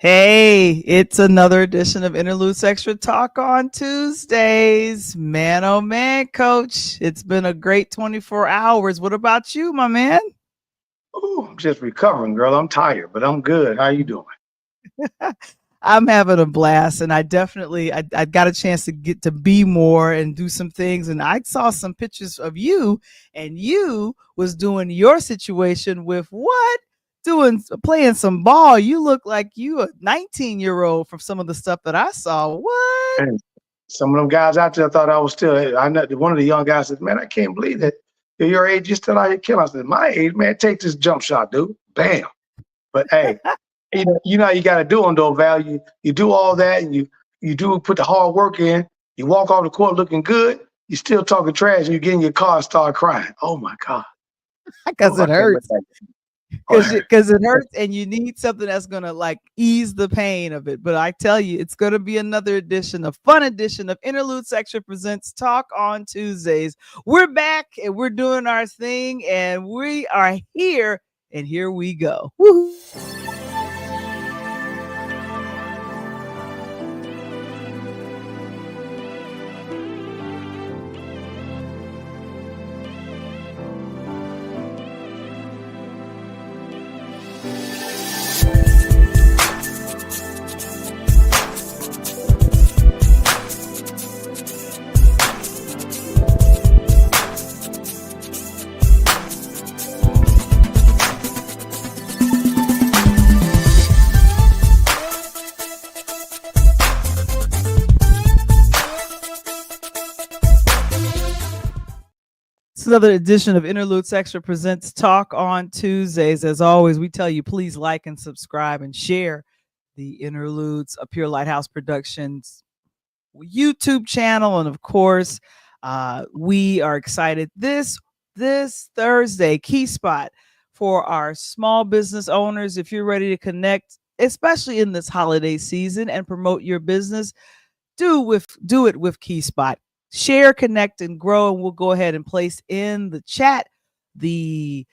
Hey, it's another edition of Interludes Extra Talk on Tuesdays. Man, oh man, coach, it's been a great 24 hours. What about you, my man? Ooh, I'm just recovering, girl. I'm tired, but I'm good. How you doing? I'm having a blast, and I got a chance to get to be more and do some things. And I saw some pictures of you, and you was doing your situation with what? Doing playing some ball. You look like you a 19-year-old from some of the stuff that I saw. What? And some of them guys out there thought I was still. I know one of the young guys said, "Man, I can't believe that at your age you're still out here killing." I said, "My age, man, take this jump shot, dude. Bam." But hey, you know how you got to do on though, Val. You do all that, and you do put the hard work in. You walk off the court looking good. You still talking trash, and you get in your car and start crying. Oh my God. Because Oh, I it can't let hurts. that go. Because it hurts and you need something that's gonna like ease the pain of it. But I tell you, it's gonna be another edition, a fun edition of Interludes Extra presents Talk on Tuesdays. We're back and we're doing our thing, and we are here, and here we go. Woo-hoo. It's another edition of Interludes Extra presents Talk on Tuesdays. As always, we tell you please like and subscribe and share the Interludes, a Pure Lighthouse Productions YouTube channel, and of course, we are excited this Thursday key spot for our small business owners. If you're ready to connect, especially in this holiday season, and promote your business, do it with Key Spot. Share, connect, and grow. And we'll go ahead and place in the chat the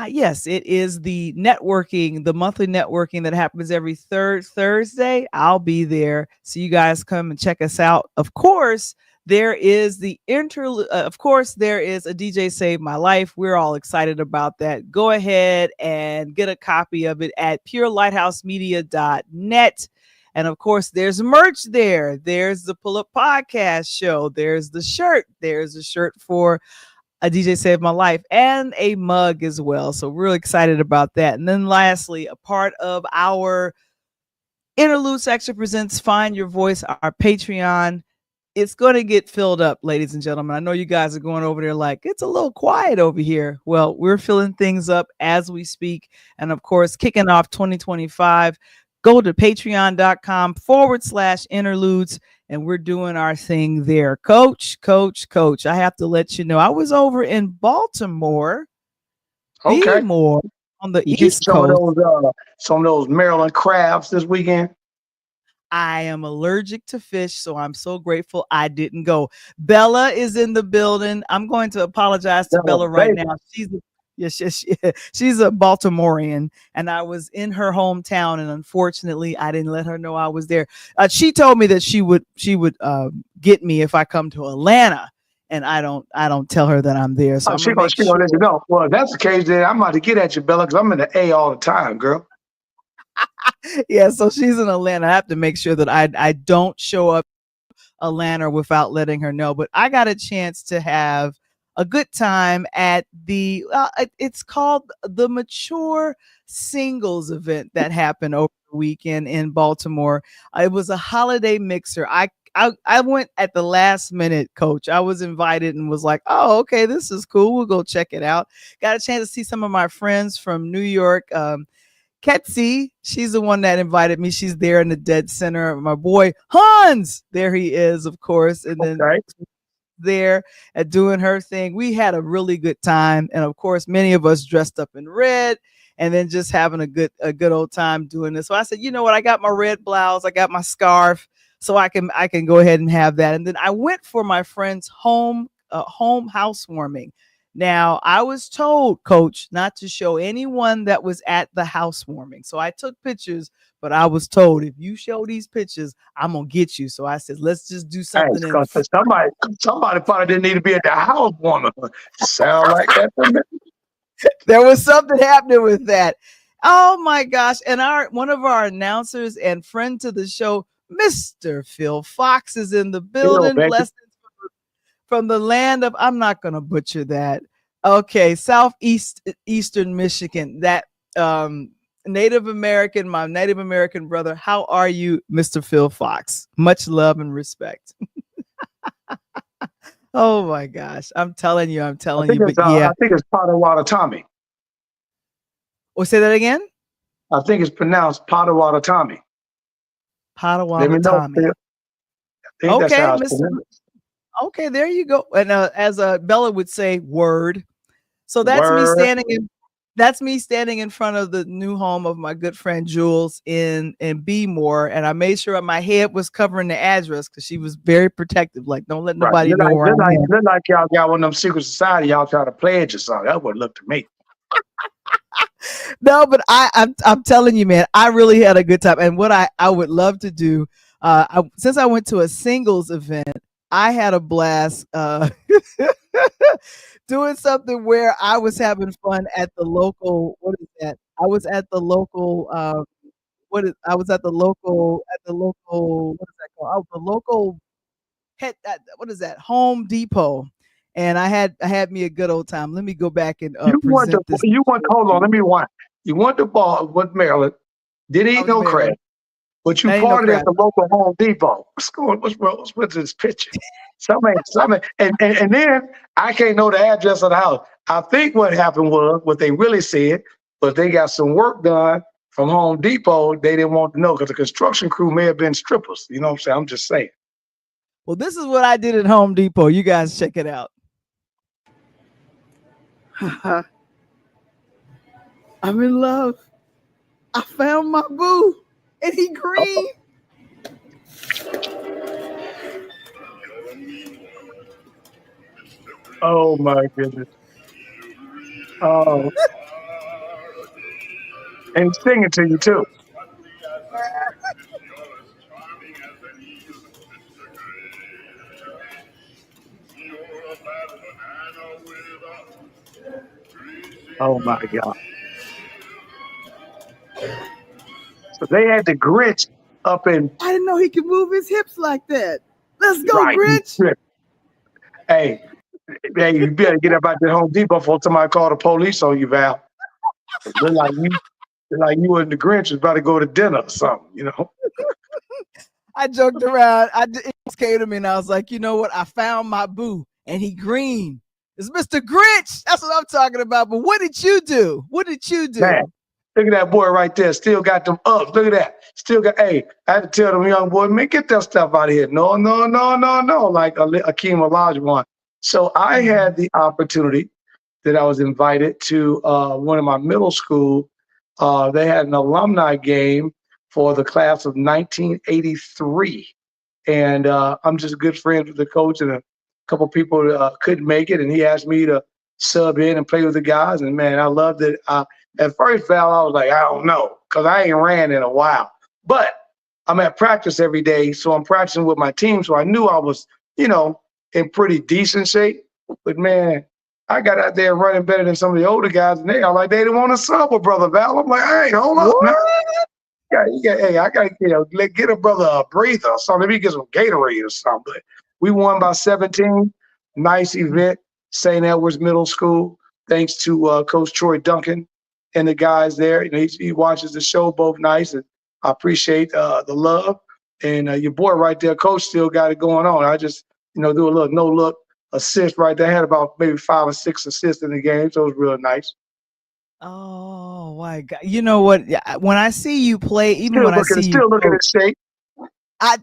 yes, it is the networking, the monthly networking that happens every third Thursday. I'll be there, so you guys come and check us out. Of course, there is the interlude. Of course, there is a DJ Save My Life. We're all excited about that. Go ahead and get a copy of it at purelighthouse.media.net. And of course, there's merch there. There's the Pull Up Podcast show. There's the shirt. There's a shirt for a DJ Saved My Life and a mug as well. So we're really excited about that. And then lastly, a part of our Interludes Extra presents Find Your Voice, our Patreon. It's going to get filled up, ladies and gentlemen. I know you guys are going over there like, it's a little quiet over here. Well, we're filling things up as we speak. And of course, kicking off 2025, go to patreon.com/interludes, and we're doing our thing there. Coach, I have to let you know, I was over in Baltimore, Okay. more on the You get East Coast. some of those Maryland crabs this weekend. I am allergic to fish, so I'm so grateful I didn't go. Bella is in the building. I'm going to apologize to Bella right now. She's a Baltimorean, and I was in her hometown, and unfortunately, I didn't let her know I was there. She told me that she would get me if I come to Atlanta, and I don't tell her that I'm there. So She gonna let you know. Well, if that's the case, then I'm about to get at you, Bella, because I'm in the A all the time, girl. Yeah, so she's in Atlanta. I have to make sure that I don't show up Atlanta without letting her know. But I got a chance to have a good time at the it's called the Mature Singles event that happened over the weekend in Baltimore. It was a holiday mixer. I went at the last minute, Coach. I was invited and was like, oh, okay, this is cool. We'll go check it out. Got a chance to see some of my friends from New York. Ketsy, she's the one that invited me. She's there in the dead center. My boy Hans, there he is, of course. And then there at doing her thing. We had a really good time. And of course, many of us dressed up in red and then just having a good old time doing this. So I said, you know what? I got my red blouse. I got my scarf. So I can go ahead and have that. And then I went for my friend's home housewarming. Now, I was told, Coach, not to show anyone that was at the housewarming. So I took pictures, but I was told if you show these pictures, I'm gonna get you. So I said, let's just do Hey, something in. because somebody probably didn't need to be at the house woman. Sound like that to me. There was something happening with that. Oh my gosh! And one of our announcers and friend to the show, Mr. Phil Fox, is in the Still, building. baby. Blessings from the land of, I'm not gonna butcher that. Okay, Eastern Michigan. That Native American, my Native American brother. How are you, Mr. Phil Fox? Much love and respect. Oh my gosh. I'm telling you, but yeah. I think it's Potawatomi Tommy. Or say that again? I think it's pronounced Potawatomi Tommy. Let me know, Potawatomi. Phil. I think that's Okay, how it's Mr. pronounced. Okay, there you go. And as Bella would say, word. So that's me Word. standing in front of the new home of my good friend Jules in Bmore, and I made sure my head was covering the address because she was very protective. Like, don't let Right. nobody know where I am. Look like y'all got one of them secret society y'all try to pledge or something. That would look to me. No, but I'm telling you, man, I really had a good time. And what I would love to do, since I went to a singles event, I had a blast doing something where I was having fun at the local. What is that? I was at the local. I was at the local. What is that called? Oh, the local. What is that? Home Depot. And I had me a good old time. Let me go back and present this. Hold on, let me rewind. You went to ball with Maryland, didn't eat no crab, but you I ain't no partied at crap. the local Home Depot. What's with this picture? Something. And then I can't know the address of the house. I think what happened was what they really said was they got some work done from Home Depot. They didn't want to know because the construction crew may have been strippers. You know what I'm saying? I'm just saying. Well, this is what I did at Home Depot. You guys check it out. I'm in love. I found my boo, and he green. Oh my goodness. Oh, and singing to you too. Oh my God. So they had the Grinch up in I didn't know he could move his hips like that. Let's go, right. Grinch. Hey, you better get up out that Home Depot before somebody call the police on you, Val. Look like you and the Grinch was about to go to dinner or something, you know. I joked around. It just came to me, and I was like, you know what? I found my boo, and he green. It's Mr. Grinch. That's what I'm talking about. But what did you do? Man, look at that boy right there. Still got them ups. Look at that. Still got, hey, I had to tell them young boy, man, get that stuff out of here. No. Like Akeem Olajuwon. So I had the opportunity that I was invited to one of my middle school. They had an alumni game for the class of 1983. And I'm just good friends with the coach, and a couple people couldn't make it, and he asked me to sub in and play with the guys. And man, I loved it. At first, Val, I was like, I don't know, because I ain't ran in a while. But I'm at practice every day, so I'm practicing with my team. So I knew I was, in pretty decent shape. But man, I got out there running better than some of the older guys, and they are like, they didn't want to sub with Brother Val. I'm like, hey, hold up, man. Hey, I got to get a brother a breather or something. Let me get some Gatorade or something. But we won by 17. Nice event, St. Edward's Middle School. Thanks to Coach Troy Duncan and the guys there. He watches the show both nights, and I appreciate the love. And your boy right there, Coach, still got it going on. I just, do a little no-look assist right there. I had about maybe 5 or 6 assists in the game, so it was real nice. Oh my God! You know what? When I see you play, even when I see you, still looking in shape. I'm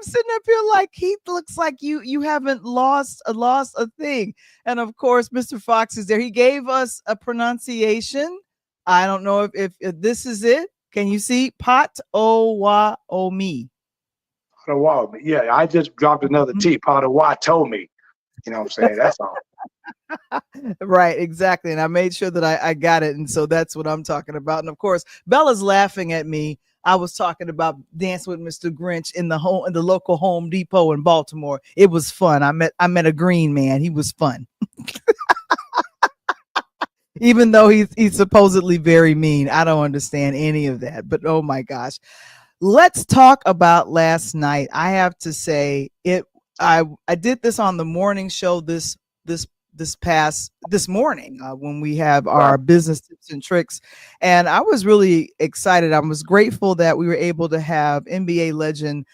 sitting up here like he looks like you haven't lost a thing. And of course, Mr. Fox is there. He gave us a pronunciation. I don't know if this is it. Can you see? Pot-o-wa-o-mi. Yeah, I just dropped another T. Potawatomi. You know what I'm saying? That's all. Right, exactly. And I made sure that I got it. And so that's what I'm talking about. And of course, Bella's laughing at me. I was talking about Dancing with Mr. Grinch in the local Home Depot in Baltimore. It was fun. I met a green man. He was fun. Even though he's supposedly very mean. I don't understand any of that. But oh my gosh. Let's talk about last night. I have to say it I did this on the morning show this this morning when we have Right. our business tips and tricks, and I was really excited. I was grateful that we were able to have NBA legend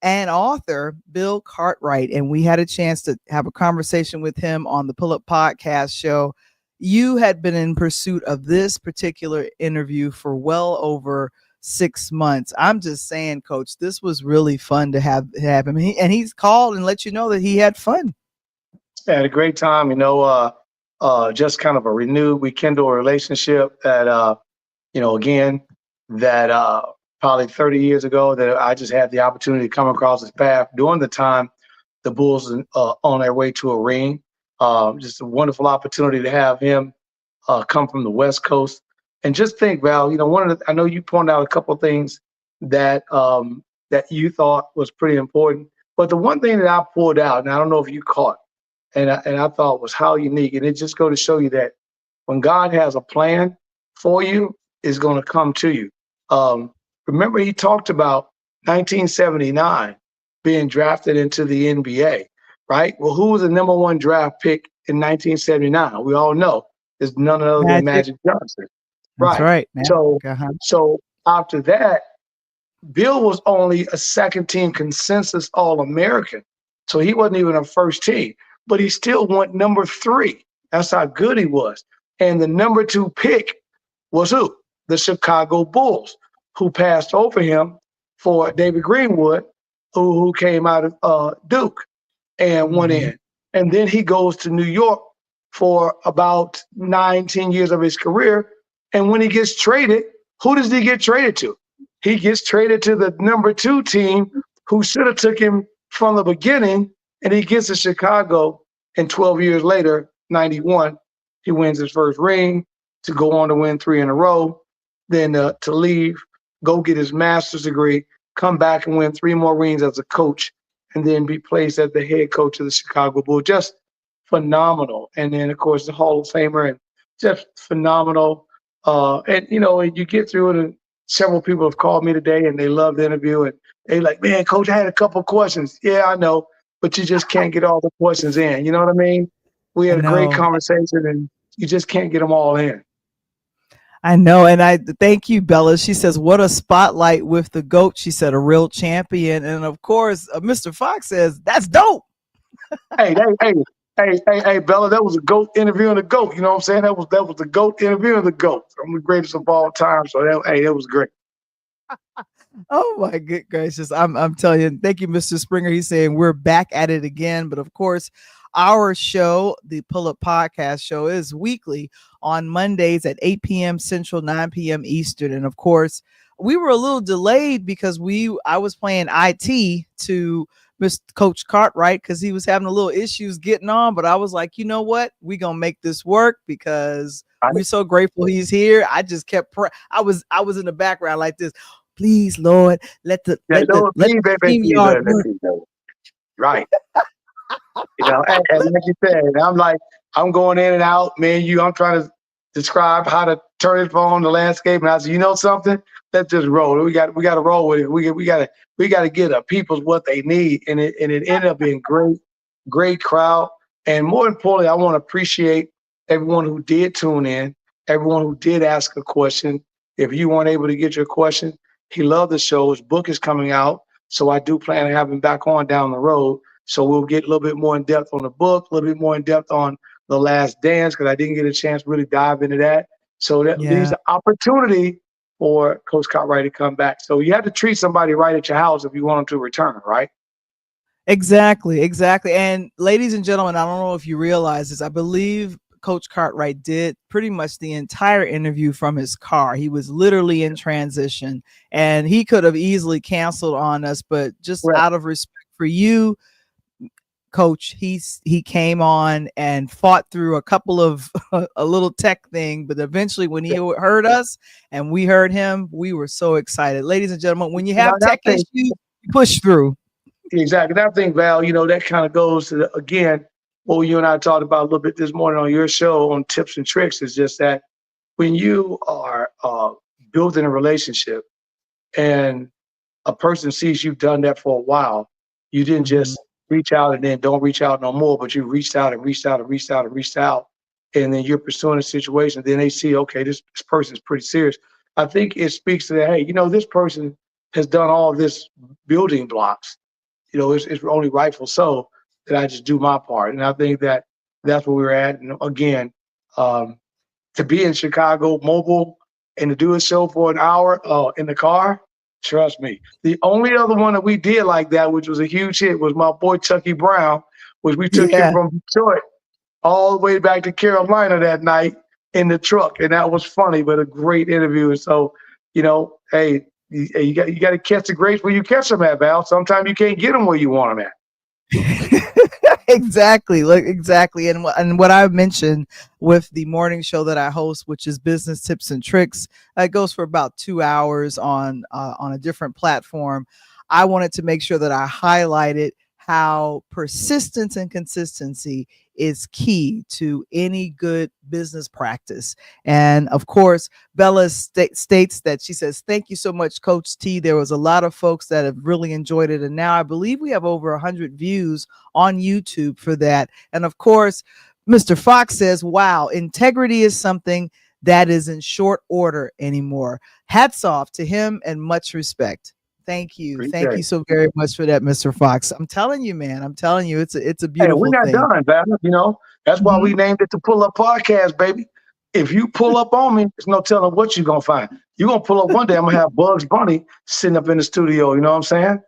and author Bill Cartwright, and we had a chance to have a conversation with him on the Pull Up Podcast show. You had been in pursuit of this particular interview for well over 6 months. I'm just saying, Coach, this was really fun to have him. And he's called and let you know that he had fun. I had a great time, just kind of a renewed, rekindle relationship that, again, that probably 30 years ago that I just had the opportunity to come across his path during the time the Bulls on their way to a ring. Just a wonderful opportunity to have him come from the West Coast. And just think, Val, I know you pointed out a couple of things that that you thought was pretty important, but the one thing that I pulled out, and I don't know if you caught, and I thought was how unique, and it just go to show you that when God has a plan for you, it's going to come to you. Remember, he talked about 1979 being drafted into the NBA, right? Well, who was the number one draft pick in 1979? We all know it's none other than Magic. Magic Johnson, That's right? right. Magic. So, Uh-huh. so after that, Bill was only a second team consensus All-American. So he wasn't even a first team, but he still went number 3. That's how good he was. And the number 2 pick was who? The Chicago Bulls, who passed over him for David Greenwood, who came out of Duke and went in. And then he goes to New York for about 9-10 years of his career. And when he gets traded, who does he get traded to? He gets traded to the number 2 team who should have took him from the beginning, and he gets to Chicago, and 12 years later, 91, he wins his first ring to go on to win 3 in a row, then to leave, go get his master's degree, come back and win 3 more rings as a coach, and then be placed as the head coach of the Chicago Bulls. Just phenomenal. And then, of course, the Hall of Famer, and just phenomenal. And you get through it, and several people have called me today and they love the interview, and they like, man, Coach, I had a couple of questions. Yeah, I know, but you just can't get all the questions in. You know what I mean? We had a great conversation, and you just can't get them all in. I know. And I thank you, Bella. She says, what a spotlight with the GOAT. She said, a real champion. And of course, Mr. Fox says, that's dope. Hey, Bella, that was a GOAT interviewing the GOAT. You know what I'm saying? That was the GOAT interviewing the GOAT. I'm the greatest of all time. So that was great. Oh my good gracious. I'm telling you, thank you, Mr. Springer. He's saying we're back at it again. But of course, our show, the Pull Up Podcast show, is weekly on Mondays at 8 p.m. Central, 9 p.m. Eastern. And of course, we were a little delayed because I was playing IT to Mr. Coach Cartwright because he was having a little issues getting on. But I was like, you know what? We're going to make this work because we're so grateful he's here. I just kept I was in the background like this. Please, Lord, let the team yard work. Right. And like you said, I'm going in and out, man. I'm trying to describe how to turn it on the landscape, and I said, you know something? Let's just roll. We got to roll with it. We got to get the people's what they need, and it ended up being great crowd. And more importantly, I want to appreciate everyone who did tune in, everyone who did ask a question. If you weren't able to get your question, he loved the show. His book is coming out, so I do plan to have him back on down the road. So we'll get a little bit more in depth on the book, a little bit more in depth on The Last Dance, because I didn't get a chance to really dive into that. So that leaves the opportunity for Coach Cartwright to come back. So you have to treat somebody right at your house if you want them to return, right? Exactly. And ladies and gentlemen, I don't know if you realize this. I believe Coach Cartwright did pretty much the entire interview from his car. He was literally in transition, and he could have easily canceled on us, but just out of respect for you, Coach, he came on and fought through a couple of a little tech thing, but eventually when he heard us and we heard him, we were so excited. Ladies and gentlemen, when you have tech issues, you push through. Exactly. And I think, Val, that kind of goes to, again, what you and I talked about a little bit this morning on your show on tips and tricks, is just that when you are building a relationship and a person sees you've done that for a while, you didn't just reach out and then don't reach out no more, but you reached out and reached out and reached out and reached out, and then you're pursuing a situation. Then they see, okay, this person is pretty serious. I think it speaks to that, hey, this person has done all this building blocks. It's only rightful so that I just do my part. And I think that that's where we're at. And again, to be in Chicago mobile and to do a show for an hour in the car, trust me. The only other one that we did like that, which was a huge hit, was my boy Chucky Brown, which we took him from Detroit all the way back to Carolina that night in the truck. And that was funny, but a great interview. And so, hey, you got to catch the grapes where you catch them at, Val. Sometimes you can't get them where you want them at. Exactly. And what I mentioned with the morning show that I host, which is Business Tips and Tricks, it goes for about 2 hours on a different platform. I wanted to make sure that I highlighted how persistence and consistency is key to any good business practice. And of course, Bella states that she says, "Thank you so much, Coach T. There was a lot of folks that have really enjoyed it. And now I believe we have over 100 views on YouTube for that." And of course, Mr. Fox says, "Wow, integrity is something that is in short order anymore. Hats off to him and much respect." Thank you. Great Thank day. you so very much for that, Mr. Fox. I'm telling you, man. I'm telling you, it's a beautiful we're not thing. done, Val. That's why we named it the Pull Up Podcast, baby. If you pull up on me, there's no telling what you're going to find. You're going to pull up one day, I'm going to have Bugs Bunny sitting up in the studio. You know what I'm saying?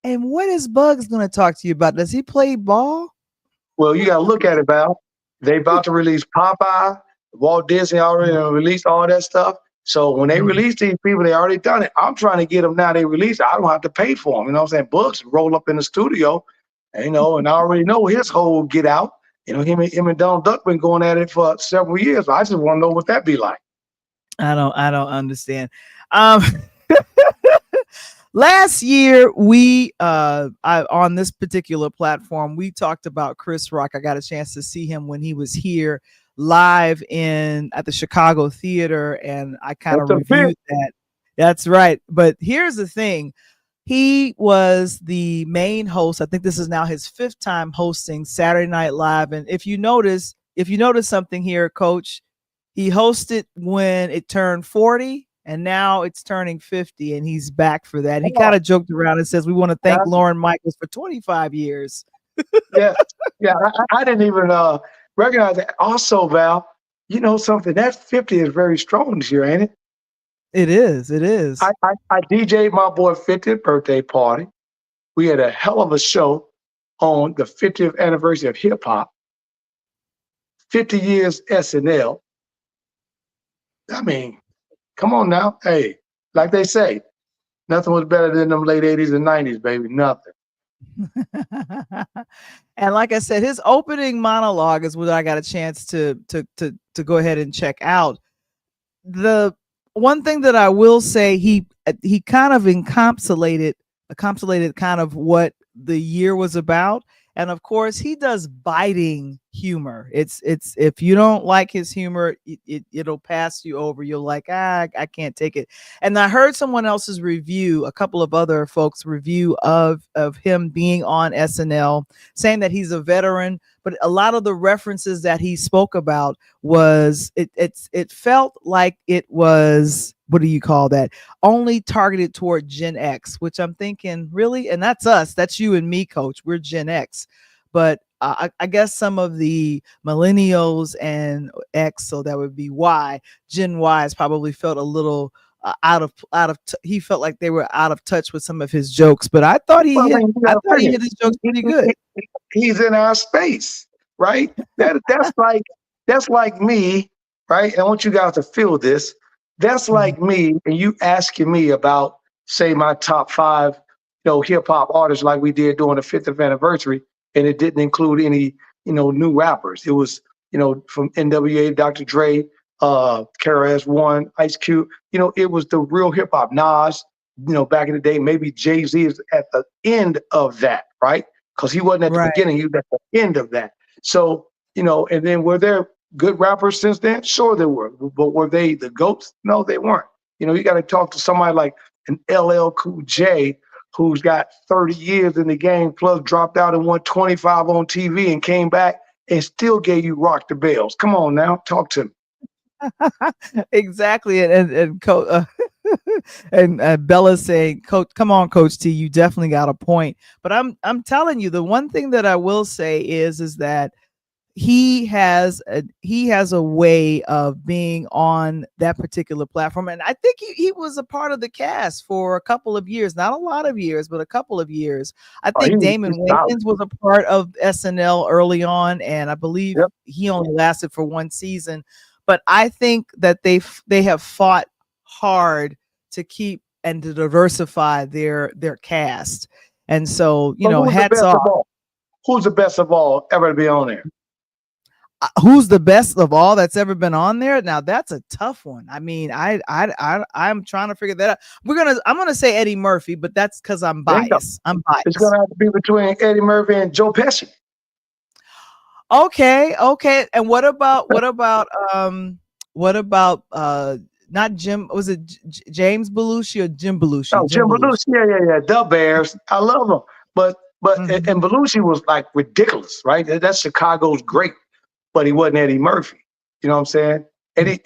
And what is Bugs going to talk to you about? Does he play ball? Well, you got to look at it, Val. They about to release Popeye. Walt Disney already released all that stuff. So when they release these people, they already done it. I'm trying to get them now. They release it. I don't have to pay for them. You know what I'm saying? Bugs roll up in the studio, and I already know his whole get out. Him and Donald Duck been going at it for several years. I just want to know what that be like. I don't understand. Last year, we on this particular platform, we talked about Chris Rock. I got a chance to see him when he was here live at the Chicago Theater, and I kind of reviewed that. That's right. But here's the thing. He was the main host. I think this is now his 5th time hosting Saturday Night Live. And if you notice something here, Coach, he hosted when it turned 40, and now it's turning 50, and he's back for that. He kind of joked around and says, "We want to thank Lauren Michaels for 25 years. Yeah. I didn't even recognize that. Also, Val, something, that 50 is very strong this year, ain't it? It is. I DJ'd my boy 50th birthday party. We had a hell of a show on the 50th anniversary of hip hop. 50 years SNL. I mean, come on now. Hey, like they say, nothing was better than them late 80s and 90s, baby. Nothing. And like I said, his opening monologue is what I got a chance to go ahead and check out. The one thing that I will say, he kind of encapsulated kind of what the year was about. And of course, he does biting humor. It's if you don't like his humor, it'll pass you over. You're like, I can't take it. And I heard someone else's review, a couple of other folks' review of him being on SNL, saying that he's a veteran, but a lot of the references that he spoke about was it felt like it was, what do you call that? Only targeted toward Gen X, which I'm thinking, really? And that's us. That's you and me, Coach. We're Gen X. But I guess some of the millennials and X, so that would be Y. Gen Y's probably felt a little he felt like they were out of touch with some of his jokes. But I thought he hit his jokes pretty good. He's in our space, right? That's like me, right? And I want you guys to feel this. That's like me and you asking me about, say, my top 5, hip hop artists like we did during the 50th anniversary. and it didn't include any, new rappers. It was, from NWA, Dr. Dre, KRS-One, Ice Cube. It was the real hip hop. Nas, back in the day, maybe Jay-Z is at the end of that, right? Because he wasn't at the Right. beginning, he was at the end of that. So, and then were there good rappers since then? Sure there were. But were they the GOATs? No, they weren't. You got to talk to somebody like an LL Cool J who's got 30 years in the game, plus dropped out and won 25 on TV and came back and still gave you Rock the Bells. Come on now, talk to me. Exactly. And Bella's saying, Coach, come on, Coach T, you definitely got a point. But I'm telling you, the one thing that I will say is that he has a way of being on that particular platform. And I think he was a part of the cast for a couple of years, not a lot of years, but a couple of years. I think Damon Wayans was a part of SNL early on, and I believe he only lasted for one season. But I think that they have fought hard to keep and to diversify their cast. And so, hats off. Who's the best of all ever to be on there? Who's the best of all that's ever been on there? Now that's a tough one. I mean, I'm trying to figure that out. I'm gonna say Eddie Murphy, but that's because I'm biased. It's gonna have to be between Eddie Murphy and Joe Pesci. Okay. And what about not Jim? Was it James Belushi or Jim Belushi? Oh, Jim Belushi. Yeah. The Bears. I love them, but and Belushi was like ridiculous, right? That's Chicago's great. But he wasn't Eddie Murphy. You know what I'm saying?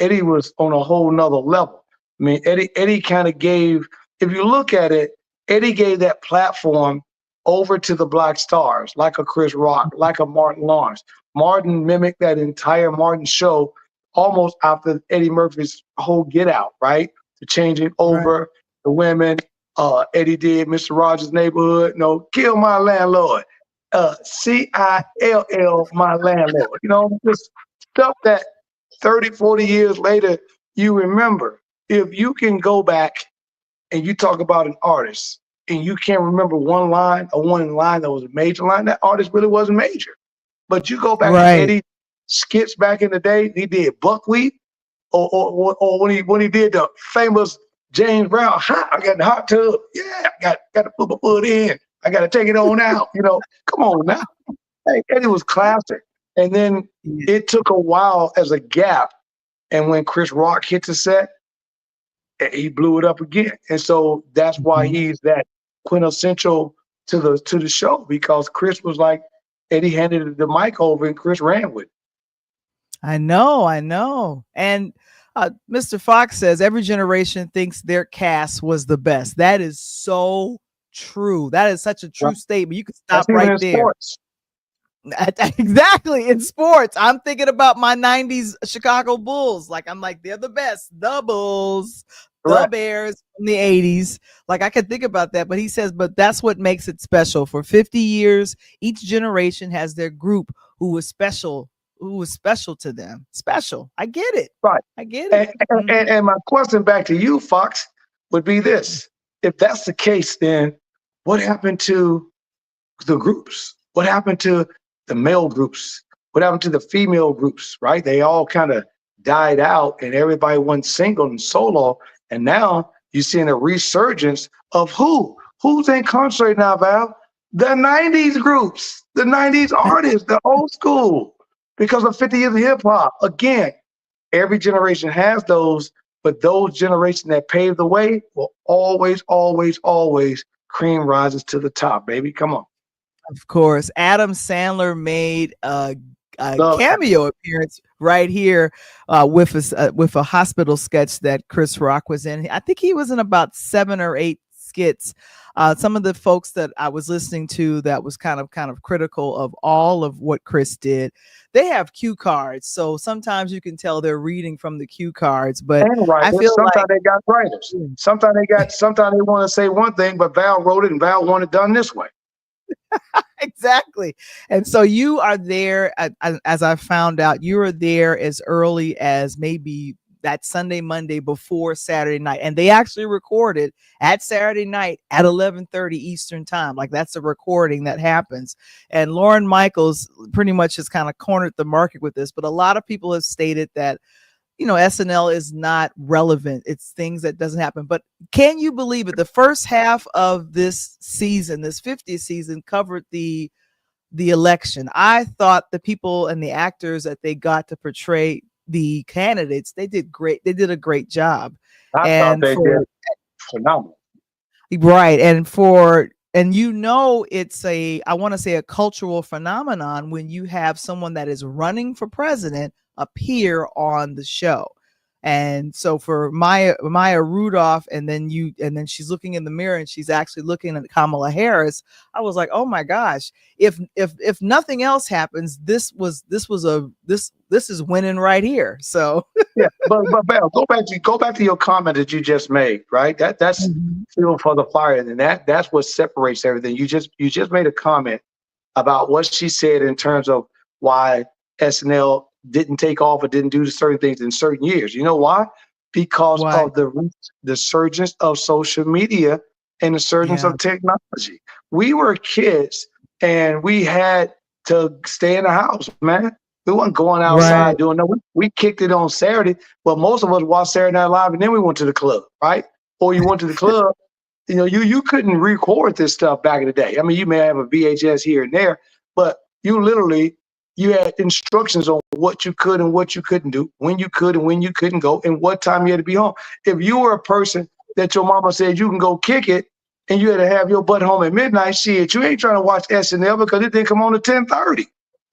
Eddie was on a whole nother level. I mean, Eddie kind of gave, if you look at it, Eddie gave that platform over to the Black stars, like a Chris Rock, like a Martin Lawrence. Martin mimicked that entire Martin show almost after Eddie Murphy's whole Get Out, right? The changing over, the women. Eddie did Mr. Rogers' Neighborhood. No, Kill My Landlord. CILL, my landlord. Just stuff that 30, 40 years later, you remember. If you can go back and you talk about an artist and you can't remember one line or one line that was a major line, that artist really wasn't major. But you go back to Eddie skits back in the day, he did Buckwheat, or when he did the famous James Brown, I got the hot tub. Yeah, I got to put my foot in. I got to take it on out. Come on now. Hey, Eddie was classic. And then it took a while as a gap. And when Chris Rock hit the set, he blew it up again. And so that's why he's that quintessential to the show, because Chris was like, Eddie handed the mic over and Chris ran with it. I know. And Mr. Fox says every generation thinks their cast was the best. That is so true. That is such a true statement. You can stop right there. Sports. Exactly. In sports, I'm thinking about my 90s Chicago Bulls. I'm like, they're the best. The Bulls, the Bears from the 80s. I could think about that. But he says, but that's what makes it special. For 50 years, each generation has their group who was special to them. Special. I get it. Right. I get it. And my question back to you, Fox, would be this. If that's the case, then what happened to the groups? What happened to the male groups? What happened to the female groups, right? They all kind of died out and everybody went single and solo. And now you're seeing a resurgence of who's in concert now, Val? The 90s groups, the 90s artists, the old school, because of 50 years of hip hop. Again, every generation has those, but those generations that paved the way will always, always, always cream rises to the top, baby. Come on. Of course. Adam Sandler made a cameo appearance right here with a hospital sketch that Chris Rock was in. I think he was in about 7 or 8 skits. Some of the folks that I was listening to that was kind of critical of all of what Chris did, they have cue cards. So sometimes you can tell they're reading from the cue cards, but I feel sometimes they got writers. Sometimes they want to say one thing, but Val wrote it and Val wanted it done this way. Exactly. And so you are there, as I found out, you were there as early as maybe that Sunday, Monday before Saturday night. And they actually recorded at Saturday night at 11:30 Eastern time. Like that's a recording that happens. And Lauren Michaels pretty much has kind of cornered the market with this, but a lot of people have stated that, SNL is not relevant. It's things that doesn't happen. But can you believe it? The first half of this season, this 50th season, covered the election. I thought the people and the actors that they got to portray the candidates, they did great. They did a great job. I thought And they did phenomenal. right. And it's I want to say a cultural phenomenon when you have someone that is running for president appear on the show. And so for Maya Rudolph, and then she's looking in the mirror and she's actually looking at Kamala Harris. I was like, oh my gosh, if nothing else happens, this is winning right here. So yeah, but Belle, go back to your comment that you just made, right? That's fuel for the fire, and that's what separates everything. You just made a comment about what she said in terms of why SNL didn't take off or didn't do certain things in certain years. You know why? Because of the surgence of social media and the surgence of technology. We were kids and we had to stay in the house, man. We weren't going outside doing no. We kicked it on Saturday, but most of us watched Saturday Night Live and then we went to the club, right? Or you went to the club. You couldn't record this stuff back in the day. I mean, you may have a VHS here and there, but you had instructions on what you could and what you couldn't do, when you could and when you couldn't go, and what time you had to be home. If you were a person that your mama said you can go kick it and you had to have your butt home at midnight, shit, you ain't trying to watch SNL because it didn't come on at 10:30.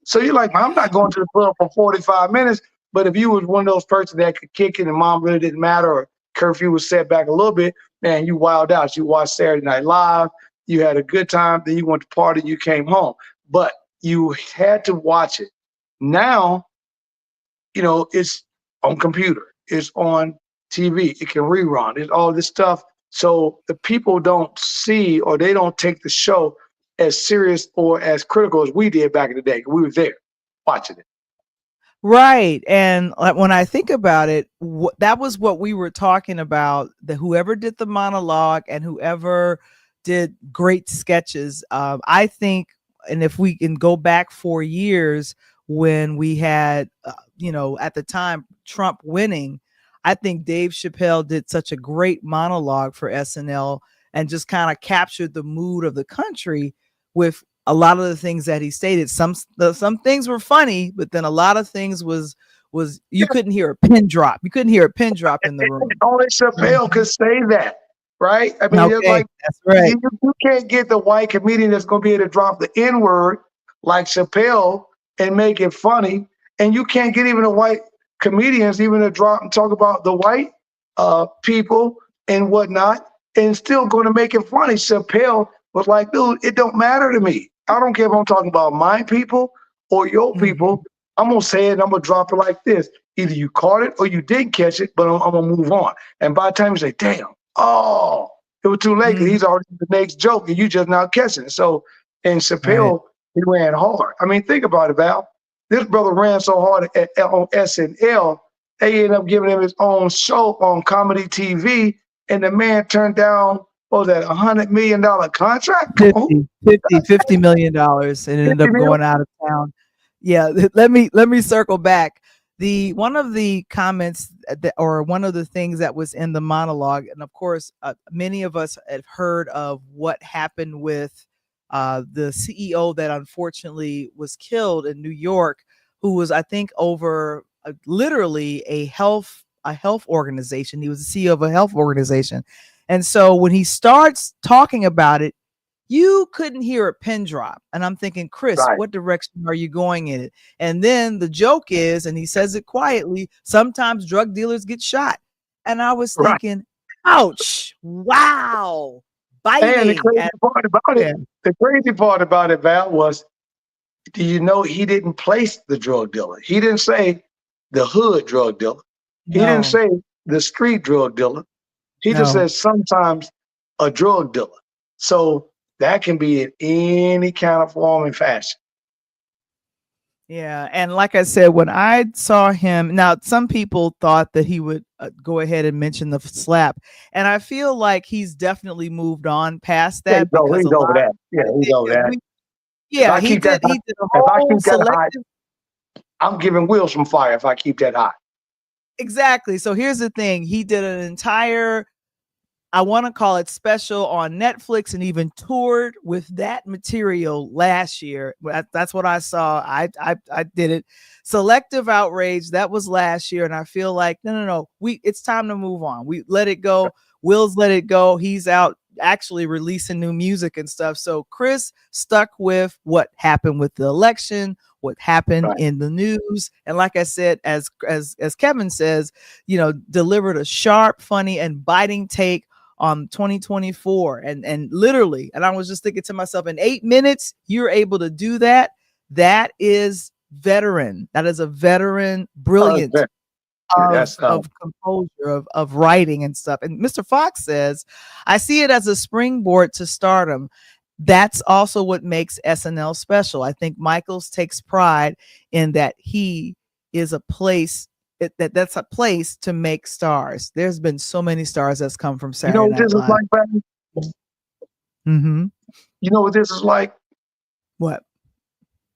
So you're like, I'm not going to the club for 45 minutes. But if you was one of those persons that could kick it and mom really didn't matter, or curfew was set back a little bit, man, you wild out. You watched Saturday Night Live, you had a good time, then you went to party, you came home. But you had to watch it. Now, it's on computer, it's on TV, it can rerun, it's all this stuff. So the people don't see, or they don't take the show as serious or as critical as we did back in the day. We were there watching it. Right. And when I think about it, that was what we were talking about, that whoever did the monologue and whoever did great sketches, I think, and if we can go back 4 years when we had, at the time, Trump winning, I think Dave Chappelle did such a great monologue for SNL and just kind of captured the mood of the country with a lot of the things that he stated. Some things were funny, but then a lot of things was you couldn't hear a pin drop. You couldn't hear a pin drop in the room. Only Chappelle could say that, right? I mean, it's like, that's right. You can't get the white comedian that's going to be able to drop the N-word like Chappelle and make it funny. And you can't get even the white comedians even to drop and talk about the white people and whatnot and still going to make it funny. Chappelle was like, dude, it don't matter to me. I don't care if I'm talking about my people or your people. I'm going to say it and I'm going to drop it like this. Either you caught it or you didn't catch it, but I'm going to move on. And by the time you say, damn, it was too late because he's already the next joke and you just now catching it. So, and Chappelle, he ran hard. I mean, think about it, Val. This brother ran so hard on SNL, they ended up giving him his own show on comedy TV, and the man turned down, what was that, $100 million contract? $50 million, and ended up going out of town. Yeah, let me circle back. One of the comments or one of the things that was in the monologue, and of course, many of us have heard of what happened with the CEO that unfortunately was killed in New York, who was, I think, over literally a health organization. He was the CEO of a health organization. And so when he starts talking about it, you couldn't hear a pin drop. And I'm thinking, Chris, what direction are you going in it? And then the joke is, and he says it quietly, sometimes drug dealers get shot. And I was thinking, ouch, wow. And the crazy part about it, Val, was, do you know he didn't place the drug dealer? He didn't say the hood drug dealer. He didn't say the street drug dealer. He just says sometimes a drug dealer. So that can be in any kind of form and fashion. Yeah, and like I said, when I saw him, now some people thought that he would go ahead and mention the slap, and I feel like he's definitely moved on past Yeah, that because a he's over lot. that. Yeah, he's over that. We, If yeah, I keep that hot, he did a if I whole keep that hot, selective. I'm giving Will some fire if I keep that hot. Exactly. So here's the thing: he did an entire, I want to call it special on Netflix, and even toured with that material last year. That's what I saw. I did it. Selective outrage, that was last year, and I feel like no. It's time to move on. We let it go. Will's let it go. He's out actually releasing new music and stuff. So Chris stuck with what happened with the election, what happened Right. in the news, and like I said, as Kevin says, delivered a sharp, funny, and biting take on 2024, and literally, and I was just thinking to myself, in 8 minutes you're able to do that. That is veteran. That is a veteran brilliant Yeah, that's of composure, of writing and stuff. And Mr. Fox says, I see it as a springboard to stardom. That's also what makes SNL special. I think Michaels takes pride in that he is a place that's a place to make stars. There's been so many stars that's come from you know Saturday what Night this is Live. like, baby? Mm-hmm. You know what this is like? What?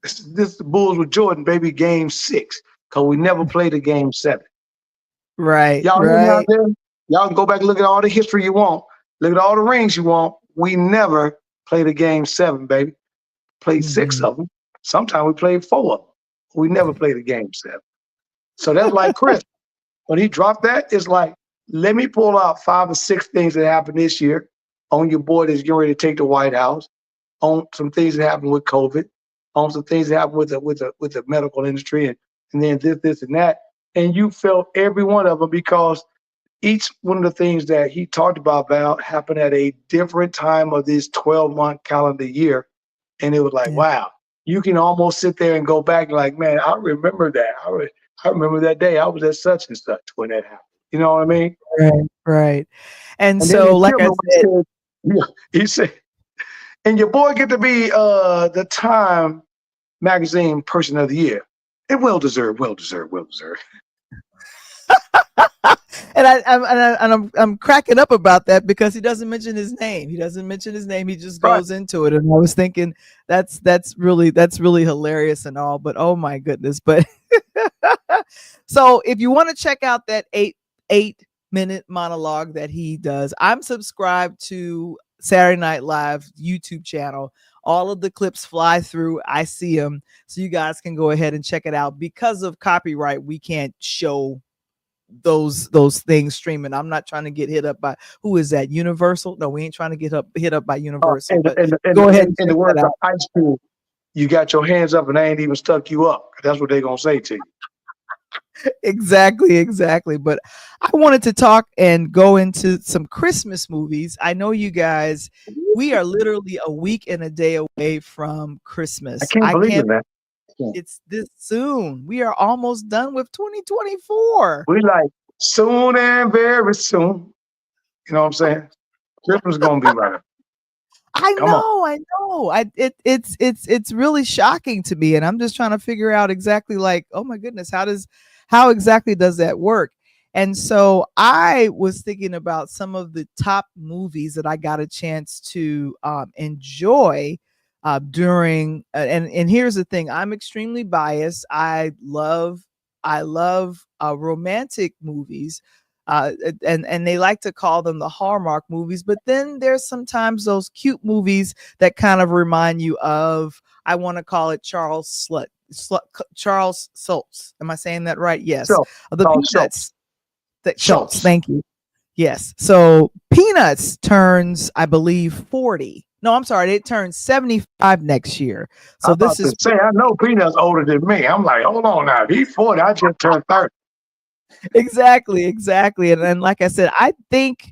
This the Bulls with Jordan, baby, game 6. Cause we never played a game 7. Right, Y'all hear me out right. there? Y'all can go back and look at all the history you want. Look at all the rings you want. We never played a game 7, baby. Played 6 of them. Sometimes we played 4 of them. We never played a game 7. So that's like Chris. When he dropped that, it's like, let me pull out 5 or 6 things that happened this year on your boy that's getting ready to take the White House, on some things that happened with COVID, on some things that happened with the medical industry, and then this, and that. And you felt every one of them because each one of the things that he talked about happened at a different time of this 12-month calendar year. And it was like, Yeah. wow, you can almost sit there and go back and like, man, I remember that. I remember that day. I was at such and such when that happened. You know what I mean? Right, right. And And then so, he like killed I me said, when he said, and your boy get to be the Time Magazine Person of the Year. And well deserved, well deserved, well deserved. and I'm cracking up about that because he doesn't mention his name. He doesn't mention his name. He just Right. goes into it. And I was thinking that's really hilarious and all. But oh my goodness! But so if you want to check out that 8 minute monologue that he does, I'm subscribed to Saturday Night Live YouTube channel. All of the clips fly through. I see them, so you guys can go ahead and check it out. Because of copyright, we can't show those things streaming. I'm not trying to get hit up by, who is that, Universal? No, we ain't trying to get hit up by Universal. But go ahead and In check the that words of out. Ice Cube, you got your hands up and I ain't even stuck you up. That's what they're gonna say to you. Exactly. But I wanted to talk and go into some Christmas movies. I know you guys, we are literally a week and a day away from I Christmas. can't I believe can't, it, man. it's this soon. We are almost done with 2024. We like soon and very soon. You know what I'm saying? Christmas is gonna be right up. Come on. I know. It's really shocking to me, and I'm just trying to figure out exactly, like, oh my goodness, how exactly does that work? And so I was thinking about some of the top movies that I got a chance to enjoy during, and here's the thing: I'm extremely biased. I love romantic movies, and they like to call them the Hallmark movies. But then there's sometimes those cute movies that kind of remind you of, I want to call it Charles Schultz. Am I saying that right? Yes. So The Schultz. Peanuts. Schultz. Schultz. Thank you. Yes. So Peanuts turns, I believe, 40. No, I'm sorry. It turns 75 next year. So I'm about this is to say, I know Peanut's older than me. I'm like, hold on now. He's 40. I just turned 30. exactly. And like I said, I think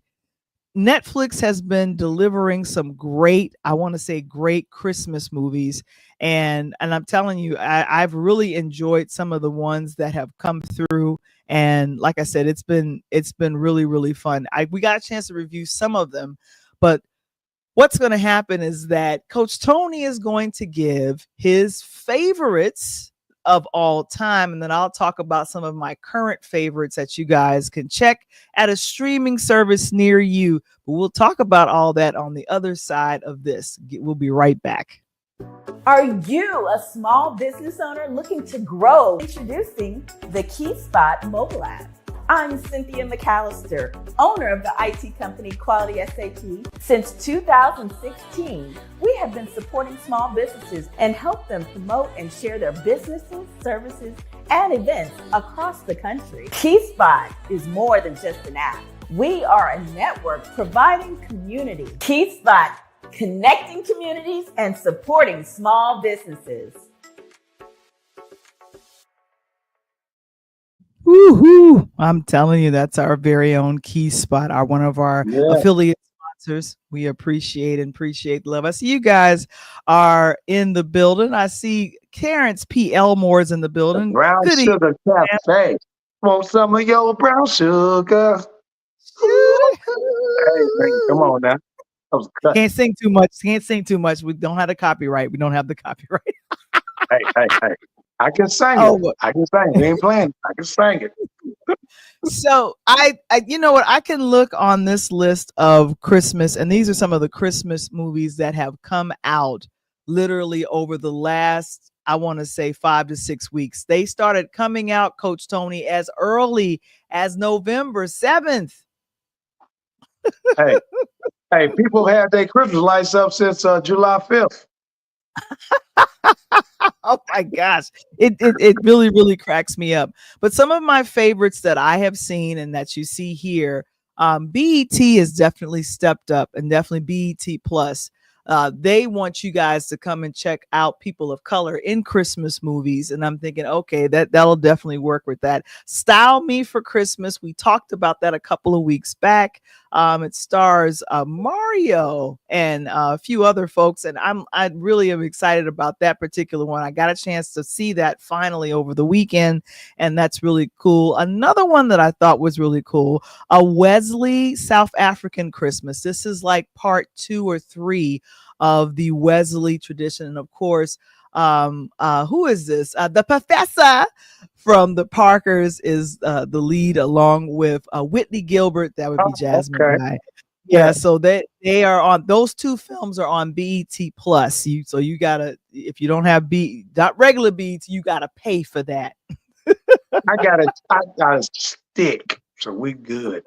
Netflix has been delivering some great, I want to say great Christmas movies. And I'm telling you, I've really enjoyed some of the ones that have come through. And like I said, it's been really, really fun. We got a chance to review some of them, but what's going to happen is that Coach Tony is going to give his favorites of all time. And then I'll talk about some of my current favorites that you guys can check at a streaming service near you. But we'll talk about all that on the other side of this. We'll be right back. Are you a small business owner looking to grow? Introducing the Key Spot mobile app. I'm Cynthia McAllister, owner of the IT company Quality SAP. Since 2016, we have been supporting small businesses and help them promote and share their businesses, services, and events across the country. Key Spot is more than just an app. We are a network providing community. Key Spot, connecting communities and supporting small businesses. Woohoo! I'm telling you, that's our very own Key Spot, one of our affiliate sponsors. We appreciate the love. I see you guys are in the building. I see Terrence P. Elmore's in the building. Brown Good Sugar Cafe. Want some of your brown sugar? Hey, come on now. Can't sing too much. We don't have the copyright. Hey. I can sing it. I can sing it. We ain't playing. I can sing it. So I, you know what? I can look on this list of Christmas, and these are some of the Christmas movies that have come out literally over the last, I want to say 5 to 6 weeks. They started coming out, Coach Tony, as early as November 7th. Hey, people had their Christmas lights up since July 5th. Oh my gosh. It really cracks me up. But some of my favorites that I have seen and that you see here, BET has definitely stepped up, and definitely BET Plus. They want you guys to come and check out people of color in Christmas movies. And I'm thinking, okay, that'll definitely work with that. Style Me for Christmas. We talked about that a couple of weeks back. It stars Mario and a few other folks. And I really am excited about that particular one. I got a chance to see that finally over the weekend, and that's really cool. Another one that I thought was really cool, a Wesley South African Christmas. This is like part 2 or 3 of the Wesley tradition. And of course, who is this? The professor from the Parkers is the lead, along with Whitney Gilbert. That would be Jasmine. Okay. Yeah, so they are on, those 2 films are on BET Plus. So you gotta, if you don't have not regular BET, you gotta pay for that. I got a stick, so we good.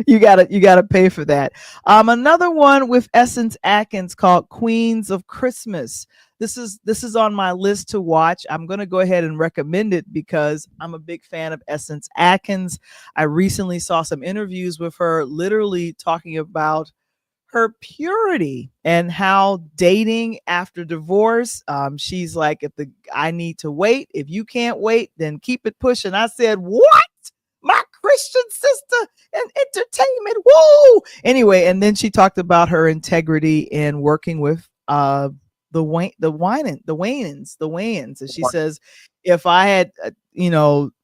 You gotta pay for that. Another one with Essence Atkins called Queens of Christmas. This is on my list to watch. I'm gonna go ahead and recommend it because I'm a big fan of Essence Atkins. I recently saw some interviews with her, literally talking about her purity and how dating after divorce. She's like, I need to wait. If you can't wait, then keep it pushing. I said, what? My Christian sister and entertainment. Woo! Anyway, and then she talked about her integrity in working with the Wayans. And she says, if I had